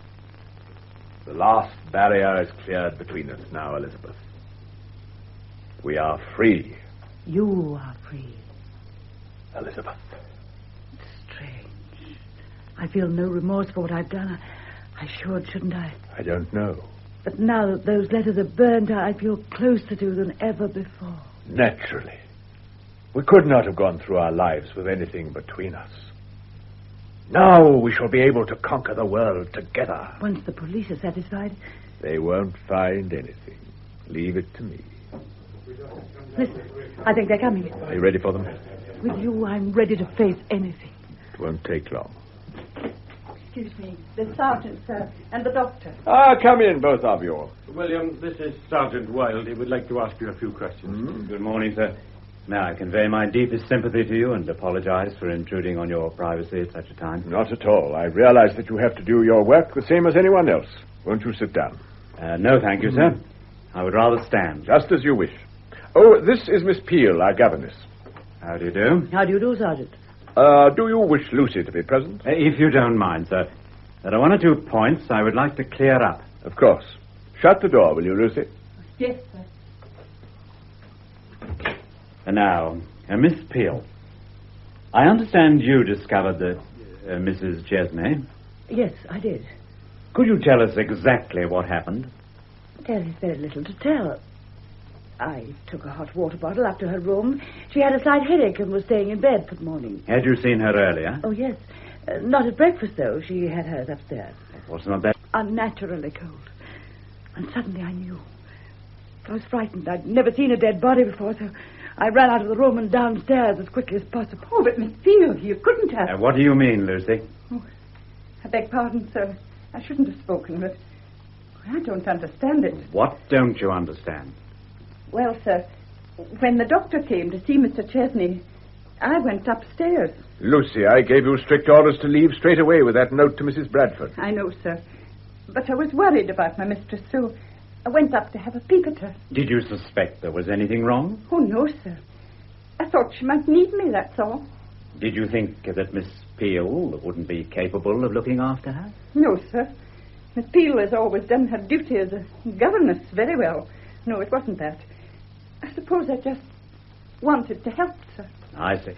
Speaker 6: The last barrier is cleared between us now, Elizabeth. We are free.
Speaker 3: You are free.
Speaker 6: Elizabeth.
Speaker 3: It's strange. I feel no remorse for what I've done. I should, shouldn't I?
Speaker 6: I don't know.
Speaker 3: But now that those letters are burnt, I feel closer to you than ever before.
Speaker 6: Naturally. We could not have gone through our lives with anything between us. Now we shall be able to conquer the world together.
Speaker 3: Once the police are satisfied...
Speaker 6: They won't find anything. Leave it to me.
Speaker 3: Listen, I think they're coming.
Speaker 6: Are you ready for them?
Speaker 3: With you, I'm ready to face anything.
Speaker 6: It won't take long.
Speaker 7: Excuse me. The sergeant, sir, and the doctor.
Speaker 6: Ah, come in, both of you.
Speaker 8: William, this is Sergeant Wilde. He would like to ask you a few questions.
Speaker 11: Good morning, sir. May I convey my deepest sympathy to you and apologize for intruding on your privacy at such a time?
Speaker 6: Not at all. I realize that you have to do your work the same as anyone else. Won't you sit down?
Speaker 11: No, thank you, sir. I would rather stand.
Speaker 6: Just as you wish. Oh, this is Miss Peel, our governess.
Speaker 11: How do you do?
Speaker 3: How do you do, Sergeant?
Speaker 6: Do you wish Lucy to be present?
Speaker 11: If you don't mind, sir. There are one or two points I would like to clear up.
Speaker 6: Of course. Shut the door, will you, Lucy?
Speaker 7: Yes, sir.
Speaker 11: And now, Miss Peel, I understand you discovered that Mrs. Chesney.
Speaker 3: Yes, I did.
Speaker 11: Could you tell us exactly what happened?
Speaker 3: There is very little to tell. I took a hot water bottle up to her room. She had a slight headache and was staying in bed for the morning.
Speaker 11: Had you seen her earlier?
Speaker 3: Oh, yes. Not at breakfast, though. She had hers upstairs.
Speaker 11: Was not that...
Speaker 3: Unnaturally cold. And suddenly I knew. I was frightened. I'd never seen a dead body before, so I ran out of the room and downstairs as quickly as possible.
Speaker 7: Oh, but Miss Peel, you couldn't have...
Speaker 11: what do you mean, Lucy?
Speaker 7: Oh, I beg pardon, sir. I shouldn't have spoken, but I don't understand it.
Speaker 11: What don't you understand?
Speaker 7: Well, sir, when the doctor came to see Mr. Chesney, I went upstairs.
Speaker 6: Lucy, I gave you strict orders to leave straight away with that note to Mrs. Bradford.
Speaker 7: I know, sir. But I was worried about my mistress, so I went up to have a peep at her.
Speaker 11: Did you suspect there was anything wrong?
Speaker 7: Oh, no, sir. I thought she might need me, that's all.
Speaker 11: Did you think that Miss Peel wouldn't be capable of looking after her?
Speaker 7: No, sir. Miss Peel has always done her duty as a governess very well. No, it wasn't that. I suppose I just wanted to help, sir.
Speaker 11: I see.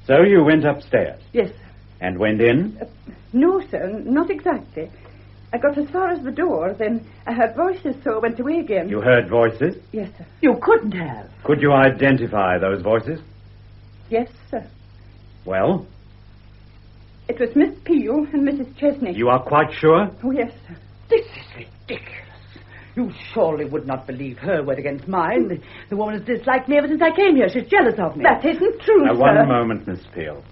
Speaker 11: So you went upstairs?
Speaker 7: Yes, sir.
Speaker 11: And went in?
Speaker 7: No, sir, not exactly. I got as far as the door, then I heard voices, so I went away again.
Speaker 11: You heard voices?
Speaker 7: Yes, sir.
Speaker 3: You couldn't have.
Speaker 11: Could you identify those voices?
Speaker 7: Yes, sir.
Speaker 11: Well?
Speaker 7: It was Miss Peel and Mrs. Chesney.
Speaker 11: You are quite sure?
Speaker 7: Oh, yes, sir.
Speaker 3: This is ridiculous. You surely would not believe her word against mine. The woman has disliked me ever since I came here. She's jealous of me.
Speaker 7: That isn't true,
Speaker 11: Now,
Speaker 7: sir.
Speaker 11: one moment, Miss Peel.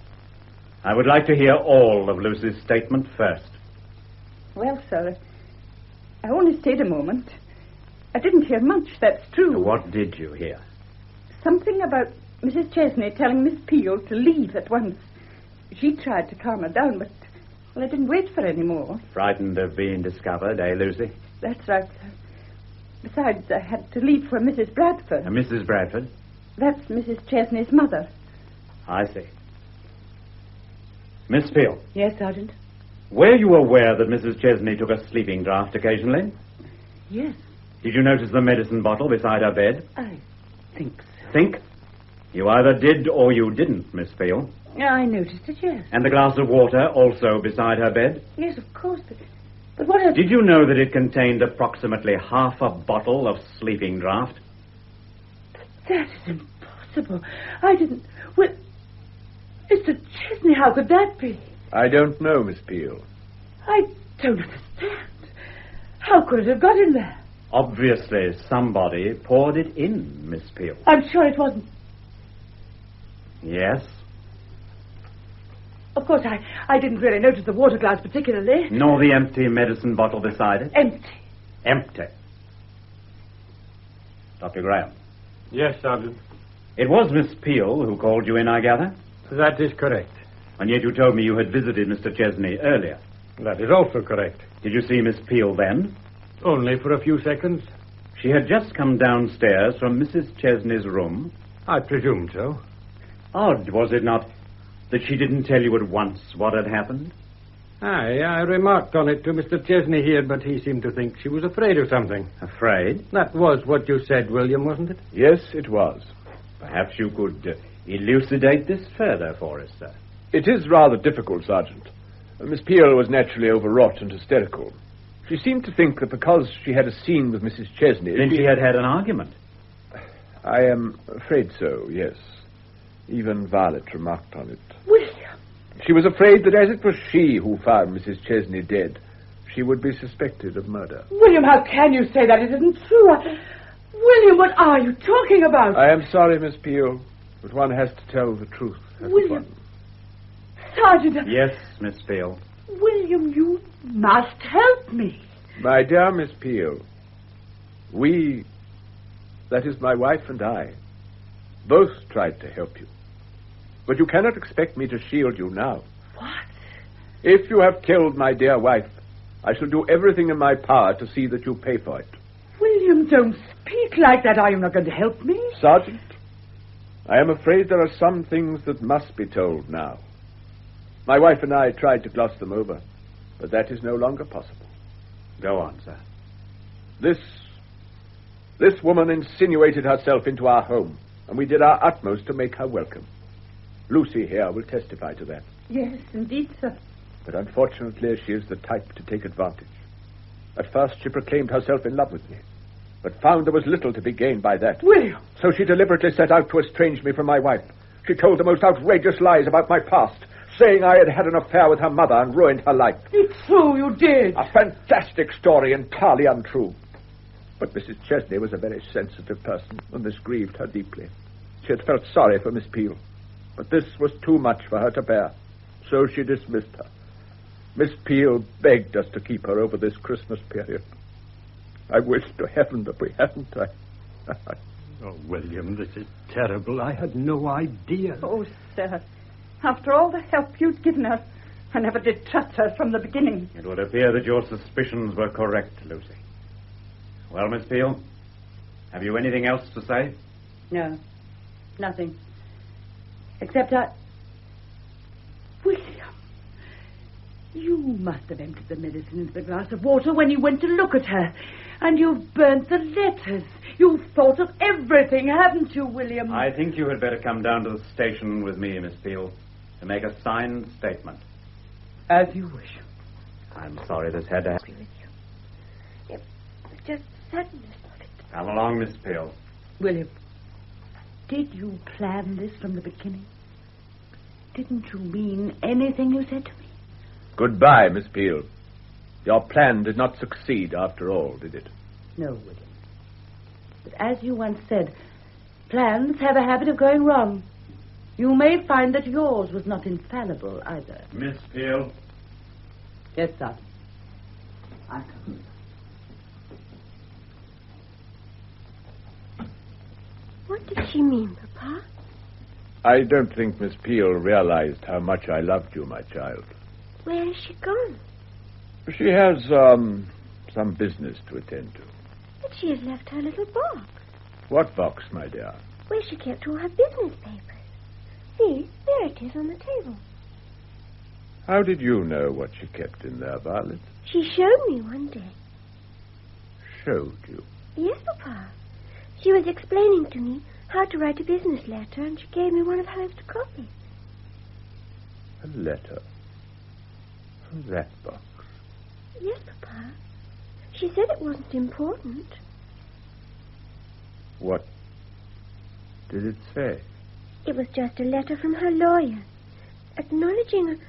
Speaker 11: I would like to hear all of Lucy's statement first.
Speaker 7: Well, sir, I only stayed a moment. I didn't hear much, that's true.
Speaker 11: What did you hear?
Speaker 7: Something about Mrs. Chesney telling Miss Peel to leave at once. She tried to calm her down, but, well, I didn't wait for any more.
Speaker 11: Frightened of being discovered, eh, Lucy?
Speaker 7: That's right, sir. Besides, I had to leave for Mrs. Bradford.
Speaker 11: Mrs. Bradford?
Speaker 7: That's Mrs. Chesney's mother.
Speaker 11: I see. Miss Peel,
Speaker 3: Yes, Sergeant?
Speaker 11: were you aware that Mrs. Chesney took a sleeping draught occasionally?
Speaker 3: Yes,
Speaker 11: Did you notice the medicine bottle beside her bed?
Speaker 3: I think so.
Speaker 11: Think? You either did or you didn't, Miss Peel.
Speaker 3: I noticed it, yes.
Speaker 11: And the glass of water also beside her bed?
Speaker 3: Yes, of course. But what a...
Speaker 11: Did you know that it contained approximately half a bottle of sleeping draught?
Speaker 3: That is impossible. I didn't... Well, Mr. Chesney, how could that be?
Speaker 6: I don't know, Miss Peel.
Speaker 3: I don't understand. How could it have got in there?
Speaker 11: Obviously, somebody poured it in, Miss Peel.
Speaker 3: I'm sure it wasn't.
Speaker 11: Yes?
Speaker 3: Of course, I didn't really notice the water glass particularly.
Speaker 11: Nor the empty medicine bottle beside it?
Speaker 3: Empty.
Speaker 11: Empty. Dr. Graham.
Speaker 8: Yes, Sergeant.
Speaker 11: It was Miss Peel who called you in, I gather?
Speaker 8: That is correct.
Speaker 11: And yet you told me you had visited Mr. Chesney earlier.
Speaker 8: That is also correct.
Speaker 11: Did you see Miss Peel then?
Speaker 8: Only for a few seconds.
Speaker 11: She had just come downstairs from Mrs. Chesney's room.
Speaker 8: I presume so.
Speaker 11: Odd, was it not, that she didn't tell you at once what had happened?
Speaker 8: Aye, I remarked on it to Mr. Chesney here, but he seemed to think she was afraid of something.
Speaker 11: Afraid?
Speaker 8: That was what you said, William, wasn't it?
Speaker 6: Yes, it was.
Speaker 11: Perhaps you could elucidate this further for us, sir.
Speaker 6: It is rather difficult, Sergeant. Miss Peel was naturally overwrought and hysterical. She seemed to think that because she had a scene with Mrs. Chesney...
Speaker 11: Then she had had an argument.
Speaker 6: I am afraid so, yes. Even Violet remarked on it.
Speaker 3: William!
Speaker 6: She was afraid that as it was she who found Mrs. Chesney dead, she would be suspected of murder.
Speaker 3: William, how can you say that? It isn't true. William, what are you talking about?
Speaker 6: I am sorry, Miss Peel, but one has to tell the truth.
Speaker 3: William. Sergeant.
Speaker 11: Yes, Miss Peel.
Speaker 3: William, you must help me.
Speaker 6: My dear Miss Peel, we, that is my wife and I, both tried to help you. But you cannot expect me to shield you now.
Speaker 3: What?
Speaker 6: If you have killed my dear wife, I shall do everything in my power to see that you pay for it.
Speaker 3: William, don't speak like that. Are you not going to help me?
Speaker 6: Sergeant, I am afraid there are some things that must be told now. My wife and I tried to gloss them over, but that is no longer possible.
Speaker 11: Go on, sir.
Speaker 6: This woman insinuated herself into our home, and we did our utmost to make her welcome. Lucy here will testify to that.
Speaker 7: Yes, indeed, sir.
Speaker 6: But unfortunately, she is the type to take advantage. At first, she proclaimed herself in love with me, but found there was little to be gained by that.
Speaker 3: William!
Speaker 6: So she deliberately set out to estrange me from my wife. She told the most outrageous lies about my past, saying I had had an affair with her mother and ruined her life.
Speaker 3: It's true, you did.
Speaker 6: A fantastic story, entirely untrue. But Mrs. Chesney was a very sensitive person, and this grieved her deeply. She had felt sorry for Miss Peel, but this was too much for her to bear, so she dismissed her. Miss Peel begged us to keep her over this Christmas period. I wish to heaven that we hadn't.
Speaker 8: Oh, William, this is terrible. I had no idea.
Speaker 7: Oh, sir, after all the help you'd given her, I never did trust her from the beginning.
Speaker 11: It would appear that your suspicions were correct, Lucy. Well, Miss Peel, have you anything else to say?
Speaker 3: No, nothing. Except William, you must have emptied the medicine into the glass of water when you went to look at her. And you've burnt the letters. You've thought of everything, haven't you, William?
Speaker 11: I think you had better come down to the station with me, Miss Peel, to make a signed statement.
Speaker 3: As you wish.
Speaker 11: I'm sorry this had to happen.
Speaker 4: It's just suddenness of it.
Speaker 11: Come along, Miss Peel.
Speaker 3: William, did you plan this from the beginning? Didn't you mean anything you said to me?
Speaker 6: Goodbye, Miss Peel. Your plan did not succeed after all, did it?
Speaker 3: No, William. But as you once said, plans have a habit of going wrong. You may find that yours was not infallible either.
Speaker 11: Miss Peel.
Speaker 3: Yes, sir.
Speaker 12: I come.
Speaker 4: What did she mean, Papa?
Speaker 6: I don't think Miss Peel realized how much I loved you, my child.
Speaker 4: Where has she gone?
Speaker 6: She has, some business to attend to.
Speaker 4: But she has left her little box.
Speaker 6: What box, my dear?
Speaker 4: Where she kept all her business papers. See, there it is on the table.
Speaker 6: How did you know what she kept in there, Violet?
Speaker 4: She showed me one day.
Speaker 6: Showed you?
Speaker 4: Yes, Papa. She was explaining to me how to write a business letter, and she gave me one of hers to copy.
Speaker 6: A letter? From that box?
Speaker 4: Yes, Papa. She said it wasn't important.
Speaker 6: What did it say?
Speaker 4: It was just a letter from her lawyer, acknowledging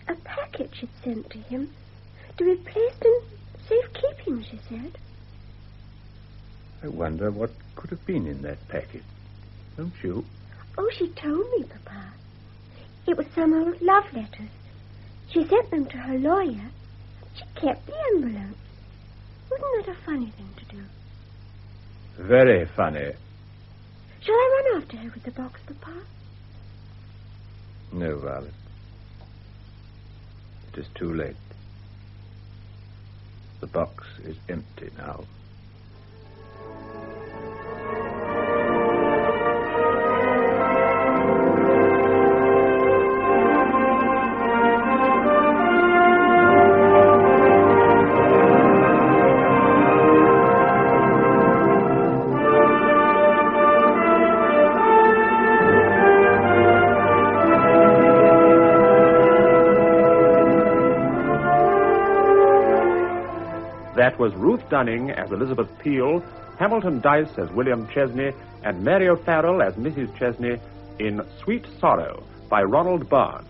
Speaker 4: a package she'd sent to him to be placed in safekeeping, she said.
Speaker 6: I wonder what could have been in that packet. Don't you?
Speaker 4: Oh, she told me, Papa. It was some old love letters. She sent them to her lawyer. She kept the envelopes. Wasn't that a funny thing to do?
Speaker 6: Very funny.
Speaker 4: Shall I run after her with the box, Papa?
Speaker 6: No, Violet. It is too late. The box is empty now.
Speaker 2: That was Ruth Dunning as Elizabeth Peel, Hamilton Dice as William Chesney, and Mary O'Farrell as Mrs. Chesney in Sweet Sorrow by Ronald Barnes,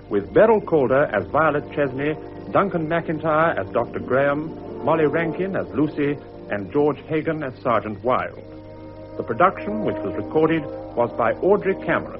Speaker 2: with Beryl Calder as Violet Chesney, Duncan McIntyre as Dr. Graham, Molly Rankin as Lucy, and George Hagan as Sergeant Wilde. The production, which was recorded, was by Audrey Cameron.